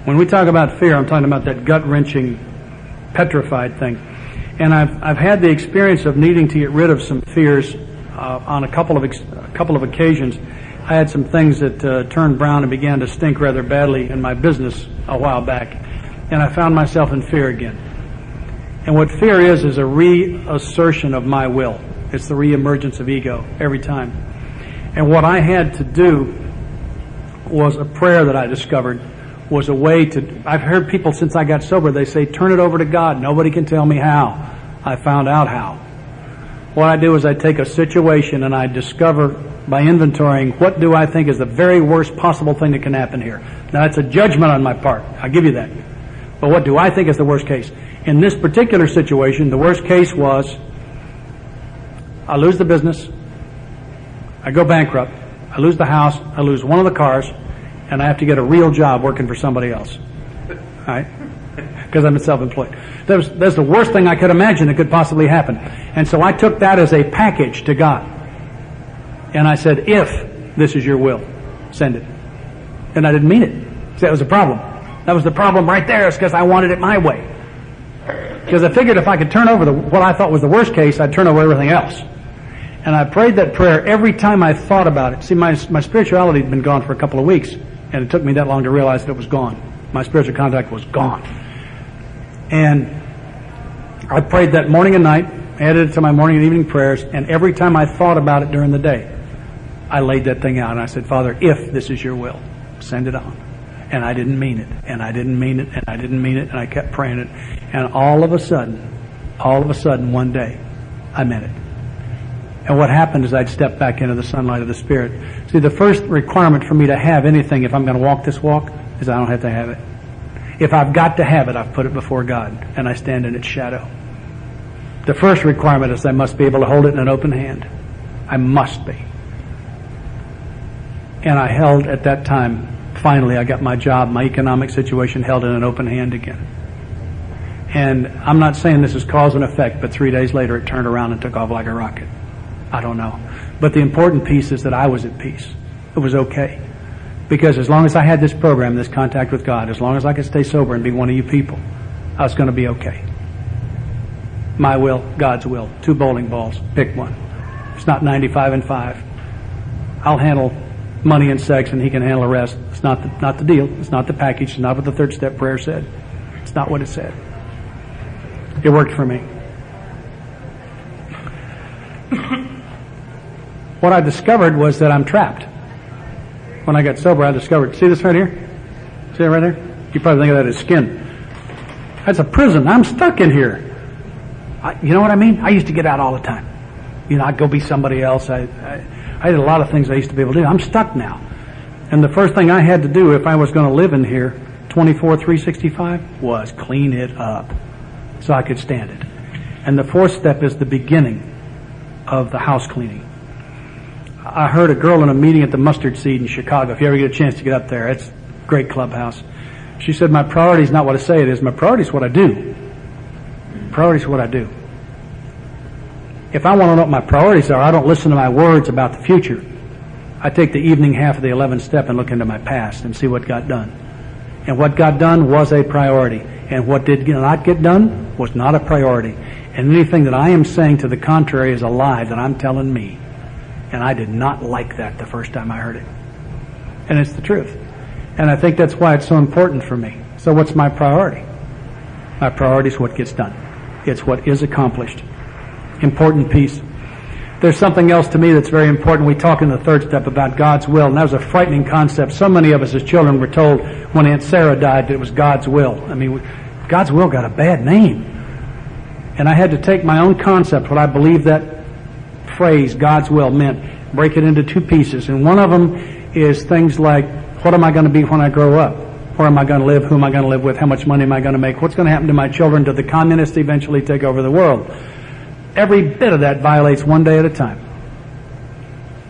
When we talk about fear, I'm talking about that gut-wrenching, petrified thing. And I've had the experience of needing to get rid of some fears on a couple of occasions. I had some things that turned brown and began to stink rather badly in my business a while back, and I found myself in fear again. And what fear is a reassertion of my will. It's the reemergence of ego every time. And what I had to do was a prayer that I discovered was a way to, I've heard people since I got sober, they say, turn it over to God. Nobody can tell me how. I found out how. What I do is I take a situation and I discover by inventorying what do I think is the very worst possible thing that can happen here. Now that's a judgment on my part. I'll give you that. But what do I think is the worst case? In this particular situation, the worst case was I lose the business, I go bankrupt, I lose the house, I lose one of the cars, and I have to get a real job working for somebody else. All right? Because I'm self-employed. That's the worst thing I could imagine that could possibly happen. And so I took that as a package to God. And I said, if this is your will, send it. And I didn't mean it. See, that was the problem. That was the problem right there. It's because I wanted it my way. Because I figured if I could turn over what I thought was the worst case, I'd turn over everything else. And I prayed that prayer every time I thought about it. See, my spirituality had been gone for a couple of weeks, and it took me that long to realize that it was gone. My spiritual contact was gone. And I prayed that morning and night, added it to my morning and evening prayers, and every time I thought about it during the day, I laid that thing out, and I said, Father, if this is your will, send it on. And I didn't mean it, and I didn't mean it, and I didn't mean it, and I kept praying it. And all of a sudden, one day, I meant it. And what happened is I'd step back into the sunlight of the Spirit. See, the first requirement for me to have anything, if I'm going to walk this walk, is I don't have to have it. If I've got to have it, I've put it before God, and I stand in its shadow. The first requirement is I must be able to hold it in an open hand. I must be. And I held at that time, finally I got my job, my economic situation held in an open hand again. And I'm not saying this is cause and effect, but 3 days later it turned around and took off like a rocket. I don't know. But the important piece is that I was at peace. It was okay. Because as long as I had this program, this contact with God, as long as I could stay sober and be one of you people, I was going to be okay. My will, God's will. 2 bowling balls. Pick one. It's not 95 and 5. I'll handle money and sex and he can handle the rest. It's not the deal. It's not the package. It's not what the third step prayer said. It's not what it said. It worked for me. What I discovered was that I'm trapped. When I got sober, I discovered, see this right here? See it right there? You probably think of that as skin. That's a prison. I'm stuck in here. You know what I mean? I used to get out all the time. You know, I'd go be somebody else. I did a lot of things I used to be able to do. I'm stuck now. And the first thing I had to do if I was going to live in here 24/365 was clean it up so I could stand it. And the fourth step is the beginning of the house cleaning. I heard a girl in a meeting at the Mustard Seed in Chicago. If you ever get a chance to get up there, it's a great clubhouse. She said, my priority is not what I say it is. My priority is what I do. Priority is what I do. If I want to know what my priorities are, I don't listen to my words about the future. I take the evening half of the 11th step and look into my past and see what got done. And what got done was a priority. And what did not get done was not a priority. And anything that I am saying to the contrary is a lie that I'm telling me. And I did not like that the first time I heard it. And it's the truth. And I think that's why it's so important for me. So what's my priority? My priority is what gets done. It's what is accomplished. Important piece. There's something else to me that's very important. We talk in the third step about God's will, and that was a frightening concept. So many of us as children were told when Aunt Sarah died that it was God's will. I mean, God's will got a bad name. And I had to take my own concept, what I believe that phrase, God's will, meant, break it into 2 pieces. And one of them is things like, what am I going to be when I grow up? Where am I going to live? Who am I going to live with? How much money am I going to make? What's going to happen to my children? Do the communists eventually take over the world? Every bit of that violates one day at a time.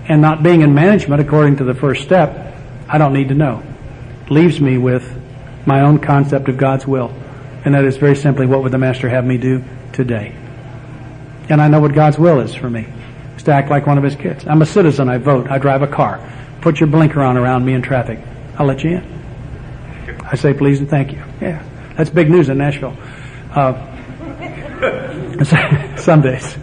And not being in management, according to the first step, I don't need to know. Leaves me with my own concept of God's will. And that is very simply, what would the Master have me do today? And I know what God's will is for me, is to act like one of His kids. I'm a citizen. I vote. I drive a car. Put your blinker on around me in traffic. I'll let you in. I say please and thank you. Yeah, that's big news in Nashville. Some days.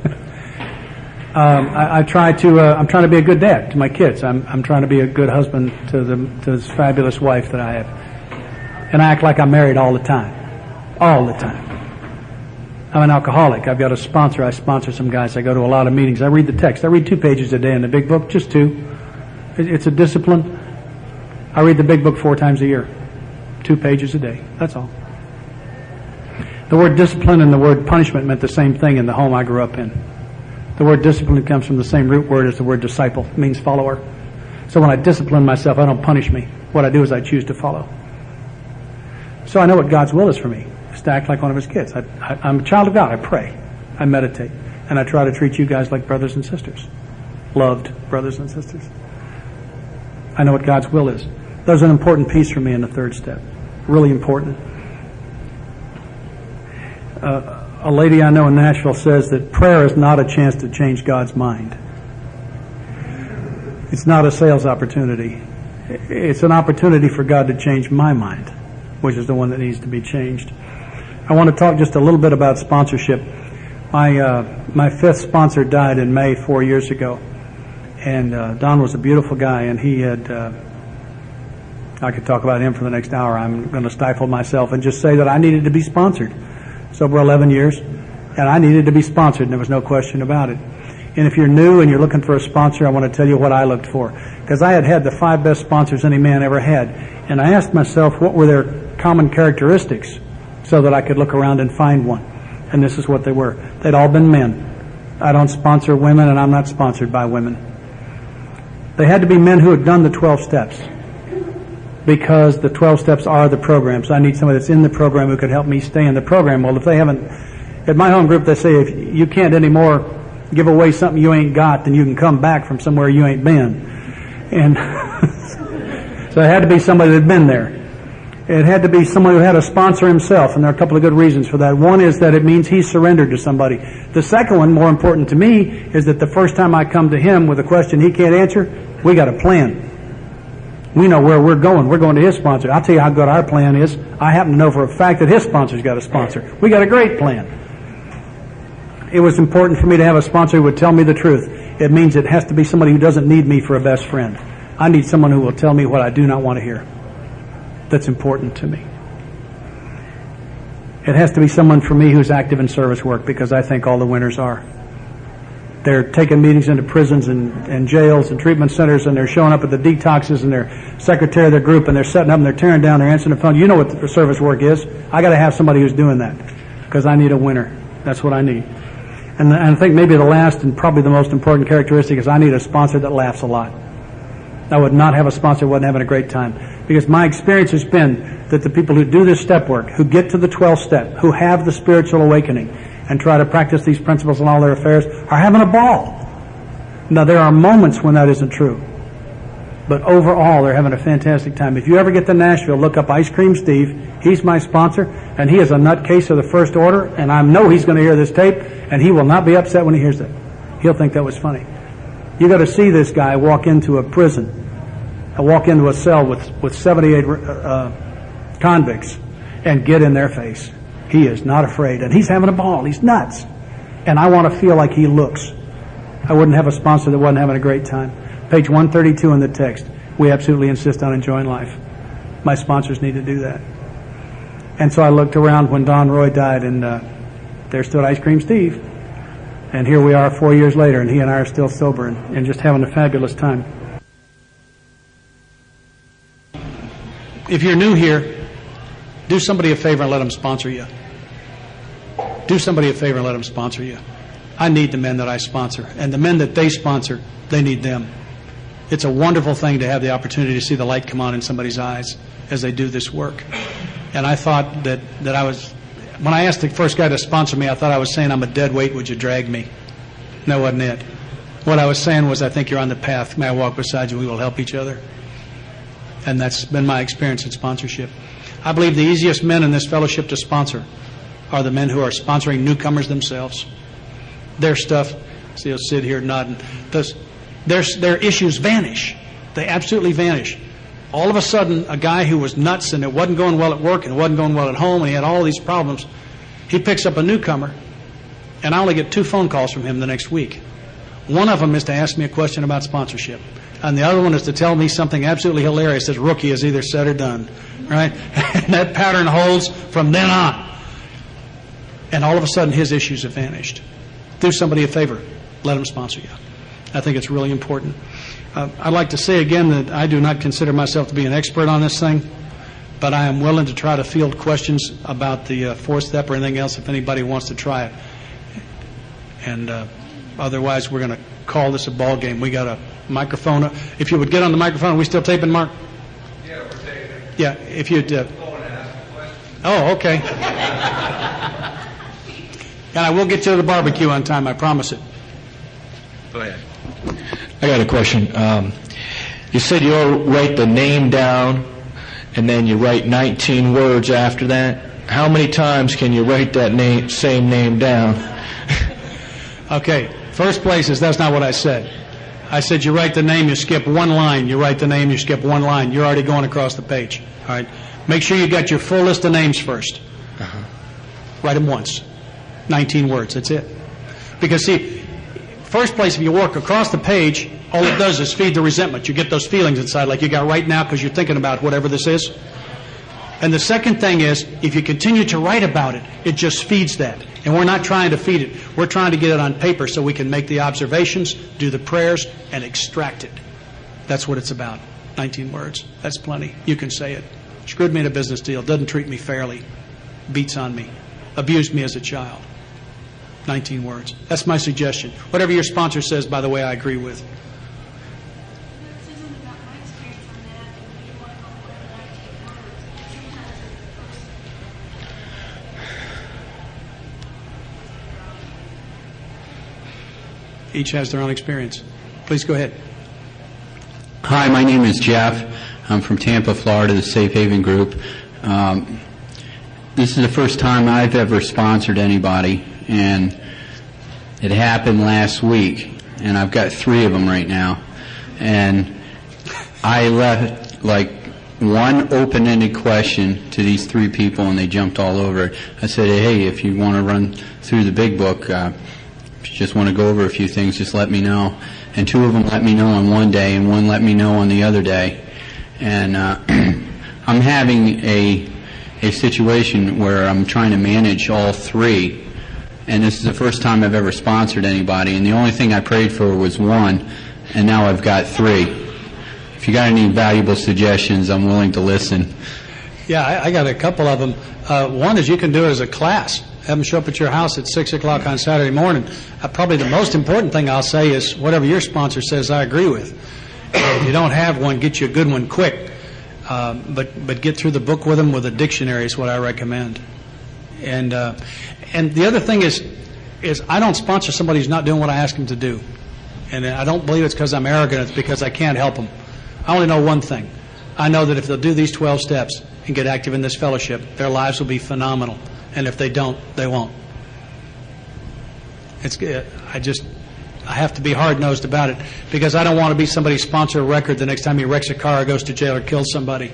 I'm trying to be a good dad to my kids. I'm trying to be a good husband to this fabulous wife that I have. And I act like I'm married all the time. All the time. I'm an alcoholic. I've got a sponsor. I sponsor some guys. I go to a lot of meetings. I read the text. I read 2 pages a day in the big book, just 2. It's a discipline. I read the big book 4 times a year. 2 pages a day. That's all. The word discipline and the word punishment meant the same thing in the home I grew up in. The word discipline comes from the same root word as the word disciple. It means follower. So when I discipline myself, I don't punish me. What I do is I choose to follow. So I know what God's will is for me, is to act like one of His kids. I'm a child of God. I pray. I meditate. And I try to treat you guys like brothers and sisters. Loved brothers and sisters. I know what God's will is. There's an important piece for me in the 3rd step. Really important. A lady I know in Nashville says that prayer is not a chance to change God's mind. It's not a sales opportunity. It's an opportunity for God to change my mind, which is the one that needs to be changed. I want to talk just a little bit about sponsorship. My 5th sponsor died in May 4 years ago. And Don was a beautiful guy, and he had... I could talk about him for the next hour. I'm going to stifle myself and just say that I needed to be sponsored. Sober 11 years, and I needed to be sponsored, and there was no question about it. And if you're new and you're looking for a sponsor, I want to tell you what I looked for. Because I had the 5 best sponsors any man ever had. And I asked myself what were their common characteristics so that I could look around and find one. And this is what they were. They'd all been men. I don't sponsor women, and I'm not sponsored by women. They had to be men who had done the 12 steps. Because the 12 steps are the program. So I need somebody that's in the program who could help me stay in the program. Well, if they haven't, at my home group, they say if you can't anymore give away something you ain't got, then you can come back from somewhere you ain't been. And so it had to be somebody that had been there. It had to be someone who had a sponsor himself, and there are a couple of good reasons for that. One is that it means he surrendered to somebody. The second one, more important to me, is that the first time I come to him with a question he can't answer, we got a plan. We know where we're going. We're going to his sponsor. I'll tell you how good our plan is. I happen to know for a fact that his sponsor's got a sponsor. We got a great plan. It was important for me to have a sponsor who would tell me the truth. It means it has to be somebody who doesn't need me for a best friend. I need someone who will tell me what I do not want to hear. That's important to me. It has to be someone for me who's active in service work, because I think all the winners are. They're taking meetings into prisons and jails and treatment centers, and they're showing up at the detoxes, and they're secretary of their group, and they're setting up and they're tearing down, they're answering the phone. You know what the service work is. I got to have somebody who's doing that, because I need a winner. That's what I need. And I think maybe the last and probably the most important characteristic is I need a sponsor that laughs a lot. I would not have a sponsor who wasn't having a great time, because my experience has been that the people who do this step work, who get to the 12th step, who have the spiritual awakening, and try to practice these principles in all their affairs, are having a ball. Now, there are moments when that isn't true. But overall, they're having a fantastic time. If you ever get to Nashville, look up Ice Cream Steve. He's my sponsor, and he is a nutcase of the first order, and I know he's going to hear this tape, and he will not be upset when he hears it. He'll think that was funny. You got to see this guy walk into a prison, walk into a cell with 78 convicts, and get in their face. He is not afraid, and he's having a ball. He's nuts. And I want to feel like he looks. I wouldn't have a sponsor that wasn't having a great time. Page 132 in the text. We absolutely insist on enjoying life. My sponsors need to do that. And so I looked around when Don Roy died, and there stood Ice Cream Steve. And here we are 4 years later, and he and I are still sober and just having a fabulous time. If you're new here, do somebody a favor and let them sponsor you. Do somebody a favor and let them sponsor you. I need the men that I sponsor, and the men that they sponsor, they need them. It's a wonderful thing to have the opportunity to see the light come on in somebody's eyes as they do this work. And I thought that I was, when I asked the first guy to sponsor me, I thought I was saying, I'm a dead weight, would you drag me? No, wasn't it. What I was saying was, I think you're on the path. May I walk beside you? We will help each other. And that's been my experience in sponsorship. I believe the easiest men in this fellowship to sponsor are the men who are sponsoring newcomers themselves. Their stuff, see, they'll sit here nodding. Their issues vanish. They absolutely vanish. All of a sudden, a guy who was nuts and it wasn't going well at work and it wasn't going well at home and he had all these problems, he picks up a newcomer, and I only get 2 phone calls from him the next week. One of them is to ask me a question about sponsorship, and the other one is to tell me something absolutely hilarious that rookie is either said or done, right? And that pattern holds from then on. And all of a sudden, his issues have vanished. Do somebody a favor. Let them sponsor you. I think it's really important. I'd like to say again that I do not consider myself to be an expert on this thing, but I am willing to try to field questions about the fourth step or anything else if anybody wants to try it. And otherwise, we're going to call this a ball game. We got a microphone. If you would get on the microphone, are we still taping, Mark? Yeah, we're taping. Yeah, if you'd... Oh, okay. And I will get you to the barbecue on time, I promise it. Go ahead. I got a question. You said you'll write the name down, and then you write 19 words after that. How many times can you write that same name down? Okay, first place is that's not what I said. I said you write the name, you skip 1 line. You write the name, you skip 1 line. You're already going across the page. All right. Make sure you got your full list of names first. Write them once. 19 words. That's it. Because see, first place, if you work across the page, all it does is feed the resentment. You get those feelings inside like you got right now because you're thinking about whatever this is. And the second thing is, if you continue to write about it, it just feeds that. And we're not trying to feed it. We're trying to get it on paper so we can make the observations, do the prayers, and extract it. That's what it's about. 19 words. That's plenty. You can say it. Screwed me in a business deal. Doesn't treat me fairly. Beats on me. Abused me as a child. 19 words. That's my suggestion. Whatever your sponsor says, by the way, I agree with. Each has their own experience. Please go ahead. Hi, my name is Jeff. I'm from Tampa, Florida, the Safe Haven Group. This is the first time I've ever sponsored anybody, and it happened last week, and I've got 3 of them right now. And I left like one open-ended question to these 3 people, and they jumped all over it. I said, hey, if you want to run through the big book, if you just want to go over a few things, just let me know. And 2 of them let me know on one day, and 1 let me know on the other day. And I'm having a situation where I'm trying to manage all 3, and this is the first time I've ever sponsored anybody, and the only thing I prayed for was 1, and now I've got 3. If you got any valuable suggestions, I'm willing to listen. Yeah, I got a couple of them. One is you can do it as a class. Have them show up at your house at 6 o'clock on Saturday morning. Probably the most important thing I'll say is whatever your sponsor says I agree with. If you don't have one, get you a good one quick. But get through the book with them with a dictionary is what I recommend. And the other thing is I don't sponsor somebody who's not doing what I ask them to do. And I don't believe it's because I'm arrogant. It's because I can't help them. I only know one thing. I know that if they'll do these 12 steps and get active in this fellowship, their lives will be phenomenal. And if they don't, they won't. I have to be hard-nosed about it because I don't want to be somebody's sponsor of record the next time he wrecks a car or goes to jail or kills somebody.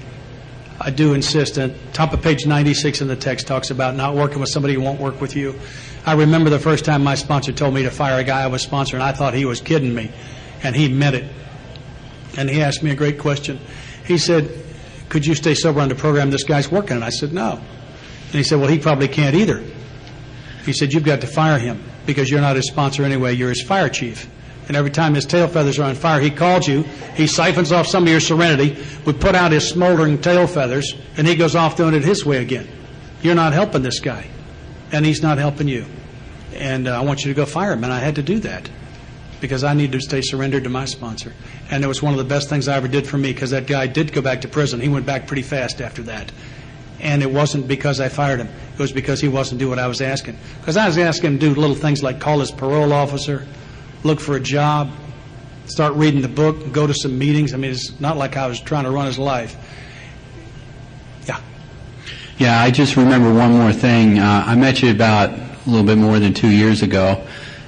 I do insist, and top of page 96 in the text talks about not working with somebody who won't work with you. I remember the first time my sponsor told me to fire a guy I was sponsoring. I thought he was kidding me, and he meant it. And he asked me a great question. He said, could you stay sober on the program this guy's working? And I said, no. And he said, well, he probably can't either. He said, you've got to fire him because you're not his sponsor anyway. You're his fire chief. And every time his tail feathers are on fire, he calls you. He siphons off some of your serenity. We put out his smoldering tail feathers, and he goes off doing it his way again. You're not helping this guy, and he's not helping you. And I want you to go fire him. And I had to do that because I need to stay surrendered to my sponsor. And it was one of the best things I ever did for me because that guy did go back to prison. He went back pretty fast after that. And it wasn't because I fired him. It was because he wasn't doing what I was asking. Because I was asking him to do little things like call his parole officer, look for a job, start reading the book, go to some meetings. I mean, it's not like I was trying to run his life. Yeah. Yeah, I just remember one more thing. I met you about a little bit more than 2 years ago,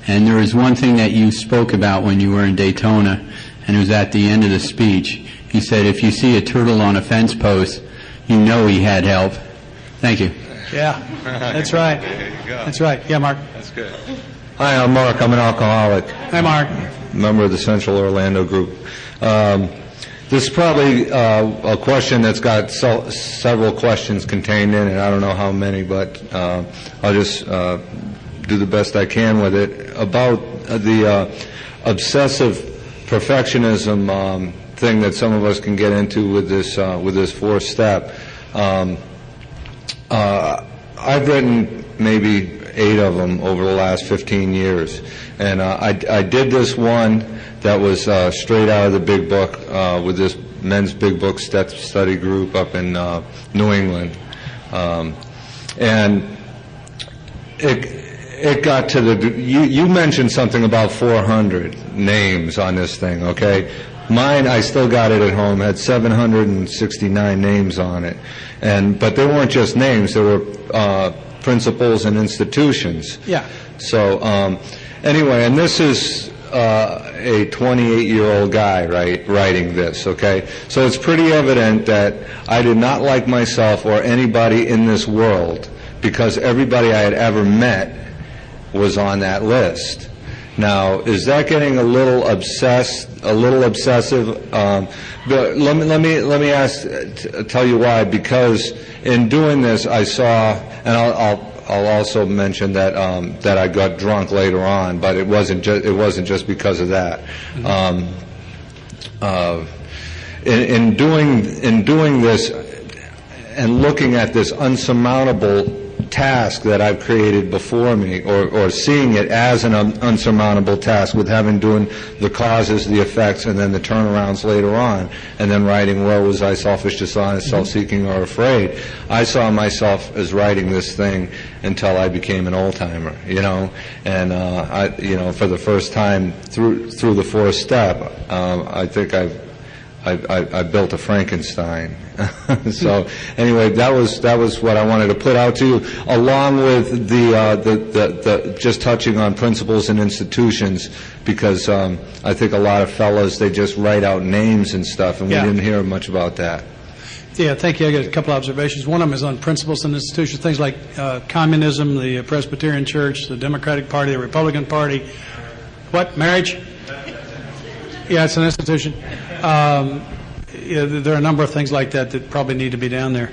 and there was one thing that you spoke about when you were in Daytona, and it was at the end of the speech. You said, if you see a turtle on a fence post, you know he had help. Thank you. Yeah, that's right. There you go. That's right. Yeah, Mark. That's good. Hi, I'm Mark. I'm an alcoholic, Hi, Mark. member of the Central Orlando group. This is probably a question that's got several questions contained in it. I don't know how many, but I'll just do the best I can with it. About the obsessive perfectionism thing that some of us can get into with this fourth step. I've written maybe 8 of them over the last 15 years, and I did this one that was straight out of the big book with this men's big book study group up in New England, and it got to you mentioned something about 400 names on this thing, okay? Mine, I still got it at home, had 769 names on it, but they weren't just names; they were principles and institutions. Yeah. So anyway, and this is a 28-year-old guy writing this, okay? So it's pretty evident that I did not like myself or anybody in this world because everybody I had ever met was on that list. Now, is that getting a little obsessive? But let me tell you why. Because in doing this, I saw, and I'll also mention that that I got drunk later on, but it wasn't just because of that. In doing this and looking at this unsurmountable task that I've created before me, or seeing it as an unsurmountable task, with having doing the causes, the effects, and then the turnarounds later on, and then writing, where was I selfish, dishonest, self-seeking, or afraid? I saw myself as writing this thing until I became an old-timer, and for the first time through the fourth step, I think I built a Frankenstein. So anyway, that was what I wanted to put out to you, along with the just touching on principles and institutions, because I think a lot of fellows, they just write out names and stuff, and we didn't hear much about that. Yeah, thank you. I got a couple observations. One of them is on principles and institutions, things like communism, the Presbyterian Church, the Democratic Party, the Republican Party. What? Marriage? Yeah, it's an institution. There are a number of things like that that probably need to be down there.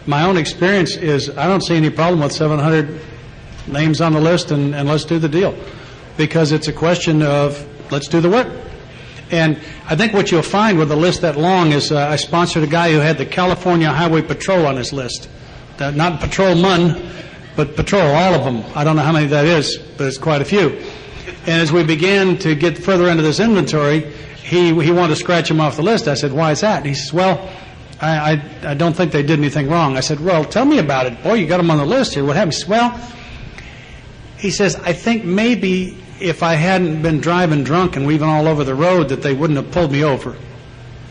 My own experience is I don't see any problem with 700 names on the list and let's do the deal, because it's a question of let's do the work. And I think what you'll find with a list that long is I sponsored a guy who had the California Highway Patrol on his list. Not patrolman, but patrol, all of them. I don't know how many that is, but it's quite a few. And as we began to get further into this inventory, he wanted to scratch him off the list. I said, why is that? And he says, well, I don't think they did anything wrong. I said, well, tell me about it. Boy, you got them on the list here. What happened? He says, well, he says, I think maybe if I hadn't been driving drunk and weaving all over the road that they wouldn't have pulled me over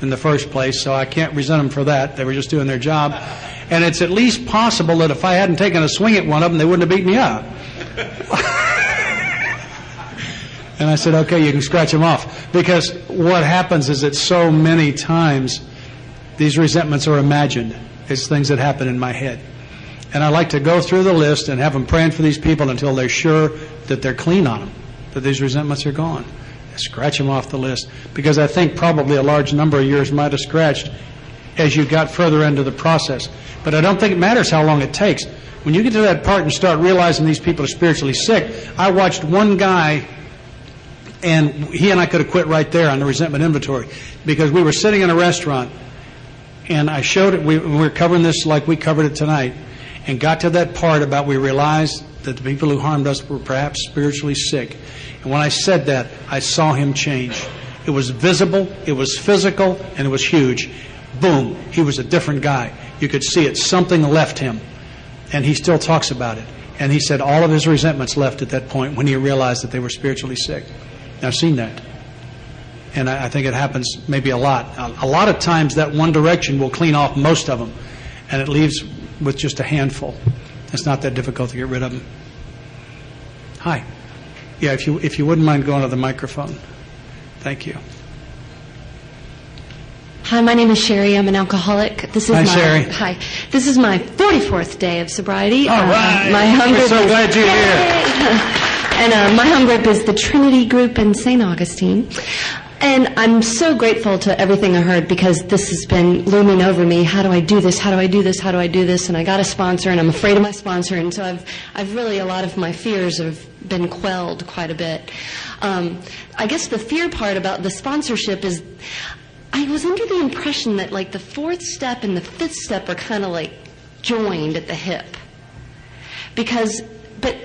in the first place, so I can't resent them for that. They were just doing their job. And it's at least possible that if I hadn't taken a swing at one of them, they wouldn't have beat me up. And I said, okay, you can scratch them off. Because what happens is that so many times these resentments are imagined. It's things that happen in my head. And I like to go through the list and have them praying for these people until they're sure that they're clean on them, that these resentments are gone. Scratch them off the list. Because I think probably a large number of yours might have scratched as you got further into the process. But I don't think it matters how long it takes. When you get to that part and start realizing these people are spiritually sick, I watched one guy, and he and I could have quit right there on the resentment inventory, because we were sitting in a restaurant, and I showed it, we were covering this like we covered it tonight, and got to that part about we realized that the people who harmed us were perhaps spiritually sick. And when I said that, I saw him change. It was visible, it was physical, and it was huge. Boom, he was a different guy. You could see it. Something left him. And he still talks about it. And he said all of his resentments left at that point when he realized that they were spiritually sick. And I've seen that. And I think it happens maybe a lot. A lot of times that one direction will clean off most of them. And it leaves with just a handful. It's not that difficult to get rid of them. Hi. Yeah, if you wouldn't mind going to the microphone. Thank you. Hi, my name is Sherry. I'm an alcoholic. Hi, Sherry. Hi. This is my 44th day of sobriety. All right. My home We're group so is, glad you're here. And my home group is the Trinity Group in St. Augustine. And I'm so grateful to everything I heard because this has been looming over me. How do I do this? How do I do this? How do I do this? And I got a sponsor, and I'm afraid of my sponsor. And so I've really, a lot of my fears have been quelled quite a bit. I guess the fear part about the sponsorship is I was under the impression that like the fourth step and the fifth step are kind of like joined at the hip. But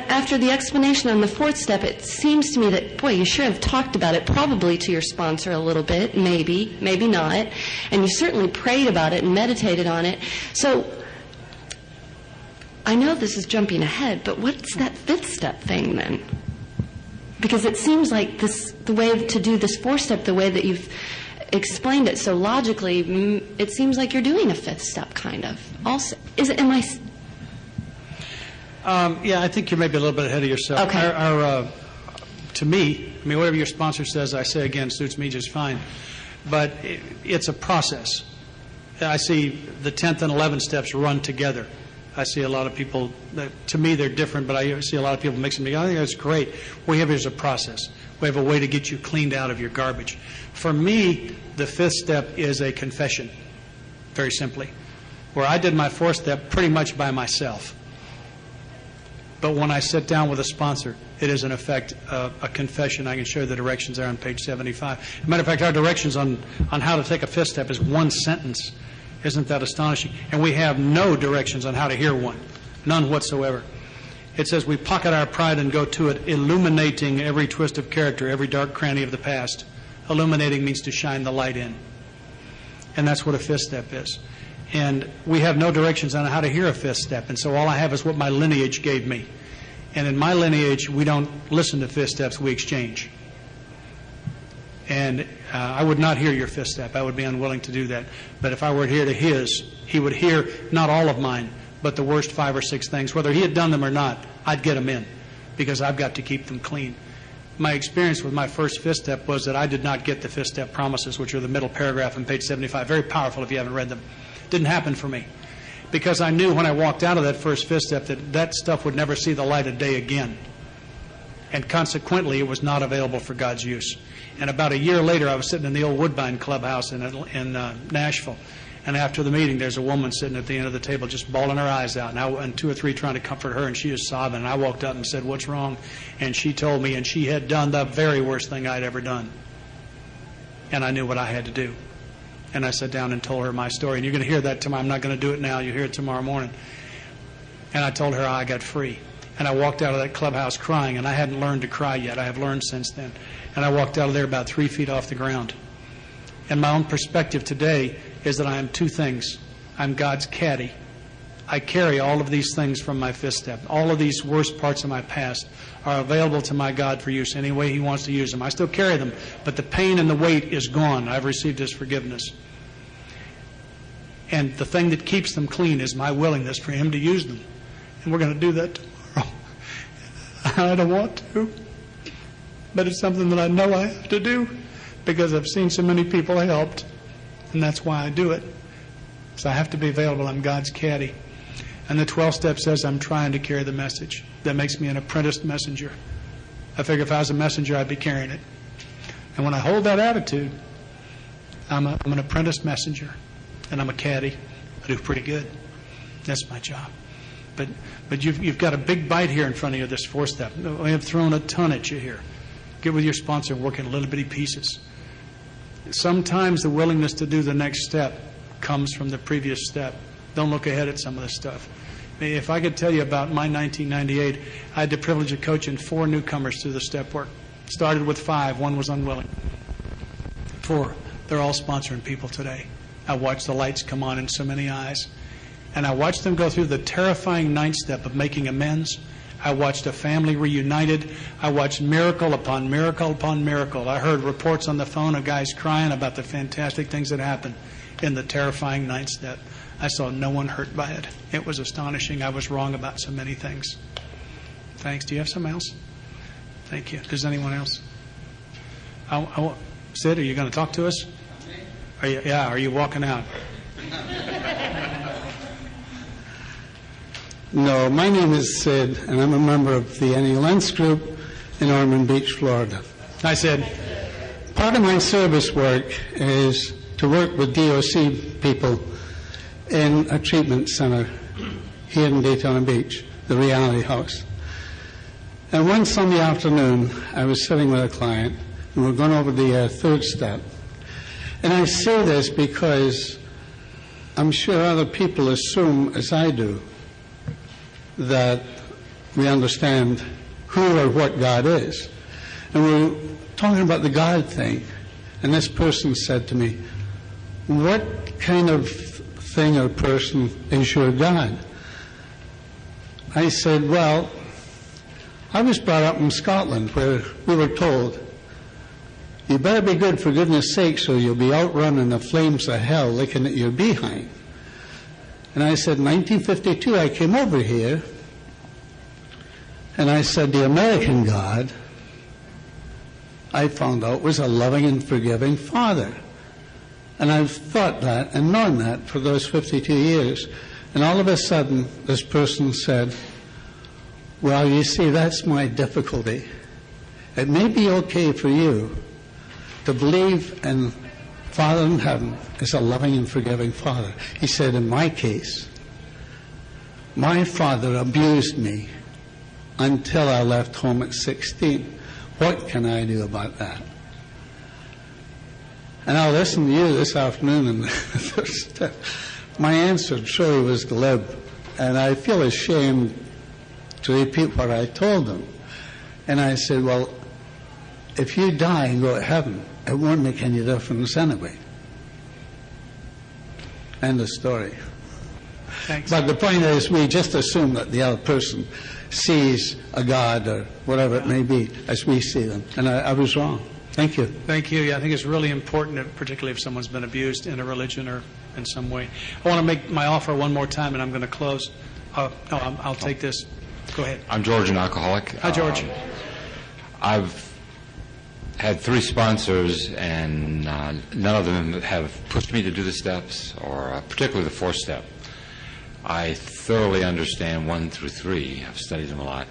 after the explanation on the fourth step, it seems to me that, boy, you sure have talked about it probably to your sponsor a little bit, maybe not, and you certainly prayed about it and meditated on it. So I know this is jumping ahead, but what's that fifth step thing then? Because it seems like the way to do this fourth step, the way that you've explained it so logically, it seems like you're doing a fifth step kind of. Also, Yeah, I think you're maybe a little bit ahead of yourself. Okay. To me, whatever your sponsor says, I say again, suits me just fine. But it's a process. I see the 10th and 11th steps run together. I see a lot of people, to me they're different, but I see a lot of people mixing them together. I think that's great. What we have is a process. We have a way to get you cleaned out of your garbage. For me, the fifth step is a confession, very simply, where I did my fourth step pretty much by myself. But when I sit down with a sponsor, it is in effect a confession. I can show you the directions there on page 75. As a matter of fact, our directions on how to take a fifth step is one sentence. Isn't that astonishing? And we have no directions on how to hear one, none whatsoever. It says we pocket our pride and go to it, illuminating every twist of character, every dark cranny of the past. Illuminating means to shine the light in. And that's what a fifth step is. And we have no directions on how to hear a fifth step. And so all I have is what my lineage gave me. And in my lineage, we don't listen to fifth steps, we exchange. And I would not hear your fifth step. I would be unwilling to do that. But if I were to hear to his, he would hear not all of mine, but the worst 5 or 6 things. Whether he had done them or not, I'd get them in because I've got to keep them clean. My experience with my first fifth step was that I did not get the fifth step promises, which are the middle paragraph on page 75. Very powerful if you haven't read them. Didn't happen for me because I knew when I walked out of that first fifth step that stuff would never see the light of day again. And consequently, it was not available for God's use. And about a year later, I was sitting in the old Woodbine Clubhouse in Nashville. And after the meeting, there's a woman sitting at the end of the table just bawling her eyes out, and 2 or 3 trying to comfort her, and she was sobbing. And I walked up and said, "What's wrong?" And she told me, and she had done the very worst thing I'd ever done. And I knew what I had to do. And I sat down and told her my story. And you're going to hear that tomorrow. I'm not going to do it now. You'll hear it tomorrow morning. And I told her how I got free. And I walked out of that clubhouse crying, and I hadn't learned to cry yet. I have learned since then. And I walked out of there about 3 feet off the ground. And my own perspective today is that I am 2 things. I'm God's caddy. I carry all of these things from my fifth step. All of these worst parts of my past are available to my God for use any way He wants to use them. I still carry them, but the pain and the weight is gone. I've received His forgiveness. And the thing that keeps them clean is my willingness for Him to use them. And we're going to do that tomorrow. I don't want to, but it's something that I know I have to do because I've seen so many people helped, and that's why I do it. So I have to be available. I'm God's caddy. And the 12th step says I'm trying to carry the message. That makes me an apprenticed messenger. I figure if I was a messenger, I'd be carrying it. And when I hold that attitude, I'm an apprenticed messenger, and I'm a caddy. I do pretty good. That's my job. But you've got a big bite here in front of you, this 4th step. We have thrown a ton at you here. Get with your sponsor and work in little bitty pieces. Sometimes the willingness to do the next step comes from the previous step. Don't look ahead at some of this stuff. If I could tell you about my 1998, I had the privilege of coaching 4 newcomers through the step work. Started with 5, 1 was unwilling. 4, they're all sponsoring people today. I watched the lights come on in so many eyes. And I watched them go through the terrifying 9th step of making amends. I watched a family reunited. I watched miracle upon miracle upon miracle. I heard reports on the phone of guys crying about the fantastic things that happened in the terrifying ninth step. I saw no one hurt by it. It was astonishing. I was wrong about so many things. Thanks. Do you have something else? Thank you. Does anyone else? Sid, are you going to talk to us? Are you walking out? No, my name is Sid, and I'm a member of the Annie Lentz Group in Ormond Beach, Florida. Hi, Sid. Part of my service work is to work with DOC people in a treatment center here in Daytona Beach, the Reality House. And one Sunday afternoon, I was sitting with a client, and we were going over the third step. And I say this because I'm sure other people assume, as I do, that we understand who or what God is. And we were talking about the God thing, and this person said to me, what kind of thing or person is your God? I said, well, I was brought up in Scotland where we were told, you better be good for goodness sake so you'll be outrunning the flames of hell licking at your behind. And I said, in 1952 I came over here, and I said, the American God, I found out, was a loving and forgiving Father. And I've thought that and known that for those 52 years. And all of a sudden, this person said, well, you see, that's my difficulty. It may be okay for you to believe in Father in heaven is a loving and forgiving Father. He said, in my case, my father abused me until I left home at 16. What can I do about that? And I'll listen to you this afternoon, and my answer surely was glib, and I feel ashamed to repeat what I told them. And I said, well, if you die and go to heaven, it won't make any difference anyway. End of story. Thanks. But the point is, we just assume that the other person sees a God or whatever it may be as we see them. And I was wrong. Thank you. Thank you. Yeah, I think it's really important, particularly if someone's been abused in a religion or in some way. I want to make my offer one more time, and I'm going to close. I'll take this. Go ahead. I'm George, an alcoholic. Hi, George. I've had 3 sponsors, and none of them have pushed me to do the steps, or particularly the 4th step. I thoroughly understand 1 through 3. I've studied them a lot.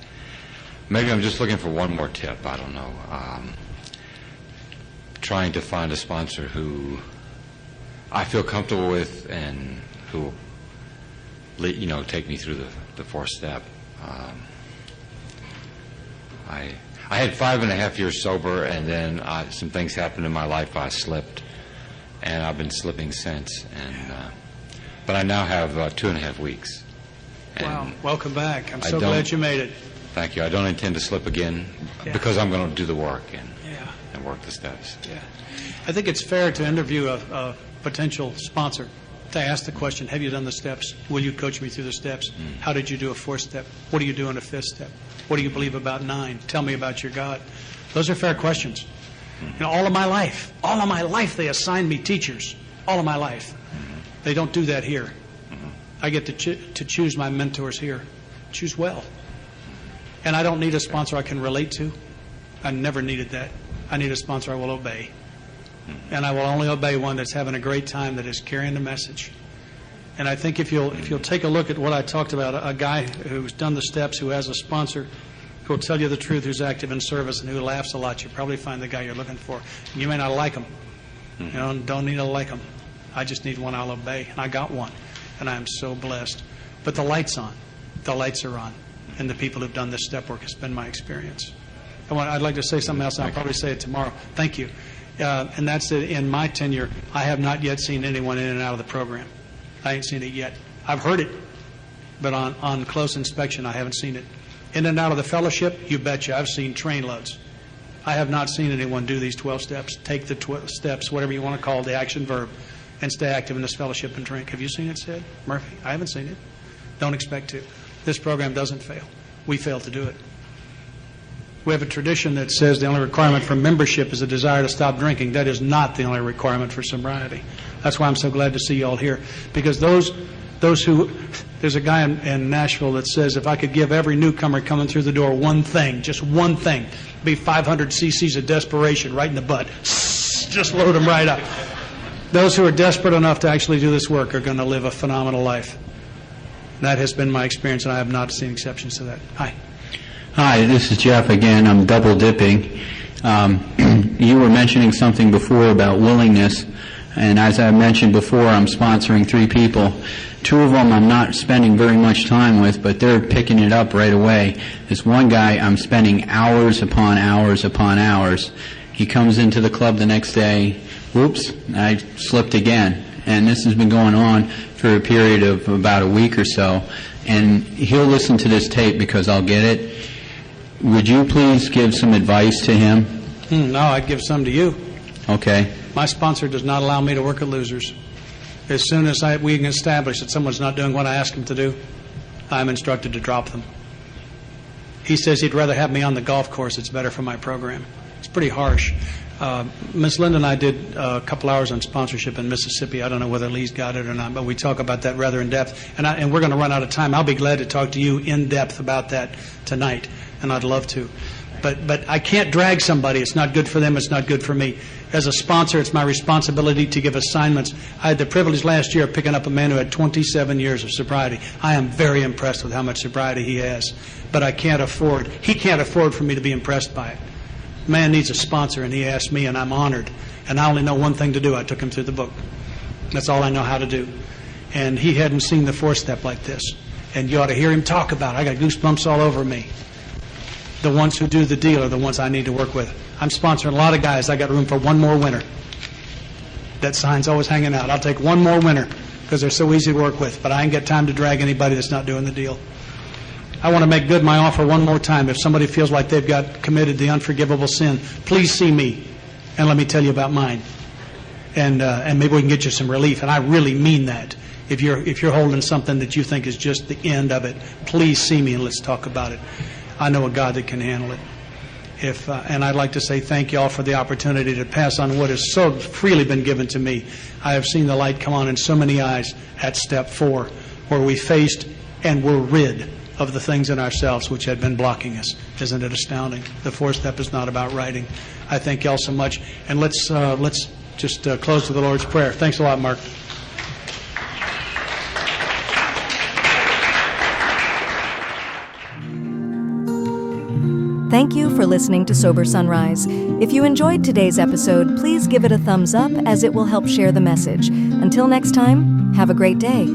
Maybe I'm just looking for one more tip. I don't know. Trying to find a sponsor who I feel comfortable with and who will, take me through the 4th step. I had 5.5 years sober, and then some things happened in my life. I slipped, and I've been slipping since. But I now have 2.5 weeks. Wow. Welcome back. I'm so glad you made it. Thank you. I don't intend to slip again because I'm going to do the work and work the steps. Yeah. I think it's fair to interview a potential sponsor, to ask the question, have you done the steps? Will you coach me through the steps? How did you do a 4th step? What do you do in a 5th step? What do you believe about 9? Tell me about your God. Those are fair questions. All of my life they assigned me teachers. All of my life. They don't do that here. I get to choose my mentors here. Choose well. And I don't need a sponsor I can relate to. I never needed that. I need a sponsor I will obey. And I will only obey one that's having a great time, that is carrying the message. And I think if you'll take a look at what I talked about, a guy who's done the steps, who has a sponsor, who will tell you the truth, who's active in service, and who laughs a lot, you'll probably find the guy you're looking for. You may not like him. Don't need to like him. I just need one I'll obey. And I got one. And I am so blessed. But the light's on. The lights are on. And the people who've done this step work has been my experience. I'd like to say something else, and I'll probably say it tomorrow. Thank you. And that's it. In my tenure, I have not yet seen anyone in and out of the program. I ain't seen it yet. I've heard it, but on close inspection, I haven't seen it. In and out of the fellowship, you betcha. I've seen train loads. I have not seen anyone do these 12 steps, take the 12 steps, whatever you want to call it, the action verb, and stay active in this fellowship and drink. Have you seen it, Sid? Murphy? I haven't seen it. Don't expect to. This program doesn't fail. we fail to do it. We have a tradition that says the only requirement for membership is a desire to stop drinking. That is not the only requirement for sobriety. That's why I'm so glad to see you all here. Because those who, there's a guy in Nashville that says if I could give every newcomer coming through the door one thing, just one thing, it'd be 500 cc's of desperation right in the butt. Just load them right up. Those who are desperate enough to actually do this work are going to live a phenomenal life. That has been my experience, and I have not seen exceptions to that. Hi. Hi, this is Jeff again. I'm double dipping. You were mentioning something before about willingness, and as I mentioned before, I'm sponsoring 3 people. 2 of them I'm not spending very much time with, but they're picking it up right away. This one guy, I'm spending hours upon hours upon hours. He comes into the club the next day, whoops, I slipped again. And this has been going on for a period of about a week or so. And he'll listen to this tape because I'll get it. Would you please give some advice to him? No, I'd give some to you. Okay. My sponsor does not allow me to work at losers. As soon as we can establish that someone's not doing what I ask them to do, I'm instructed to drop them. He says he'd rather have me on the golf course. It's better for my program. It's pretty harsh. Ms. Linda and I did a couple hours on sponsorship in Mississippi. I don't know whether Lee's got it or not, but we talk about that rather in depth. And we're going to run out of time. I'll be glad to talk to you in depth about that tonight, and I'd love to. But I can't drag somebody. It's not good for them. It's not good for me. As a sponsor, it's my responsibility to give assignments. I had the privilege last year of picking up a man who had 27 years of sobriety. I am very impressed with how much sobriety he has. But he can't afford for me to be impressed by it. The man needs a sponsor, and he asked me, and I'm honored. And I only know one thing to do. I took him through the book. That's all I know how to do. And he hadn't seen the 4-step like this. And you ought to hear him talk about it. I got goosebumps all over me. The ones who do the deal are the ones I need to work with. I'm sponsoring a lot of guys. I got room for one more winner. That sign's always hanging out. I'll take one more winner because they're so easy to work with. But I ain't got time to drag anybody that's not doing the deal. I want to make good my offer one more time. If somebody feels like they've got committed the unforgivable sin, please see me and let me tell you about mine. And maybe we can get you some relief. And I really mean that. If you're holding something that you think is just the end of it, please see me and let's talk about it. I know a God that can handle it. And I'd like to say thank you all for the opportunity to pass on what has so freely been given to me. I have seen the light come on in so many eyes at step 4, where we faced and were rid of the things in ourselves which had been blocking us. Isn't it astounding? The 4th step is not about writing. I thank you all so much. And let's just close with the Lord's Prayer. Thanks a lot, Mark. Thank you for listening to Sober Sunrise. If you enjoyed today's episode, please give it a thumbs up as it will help share the message. Until next time, have a great day.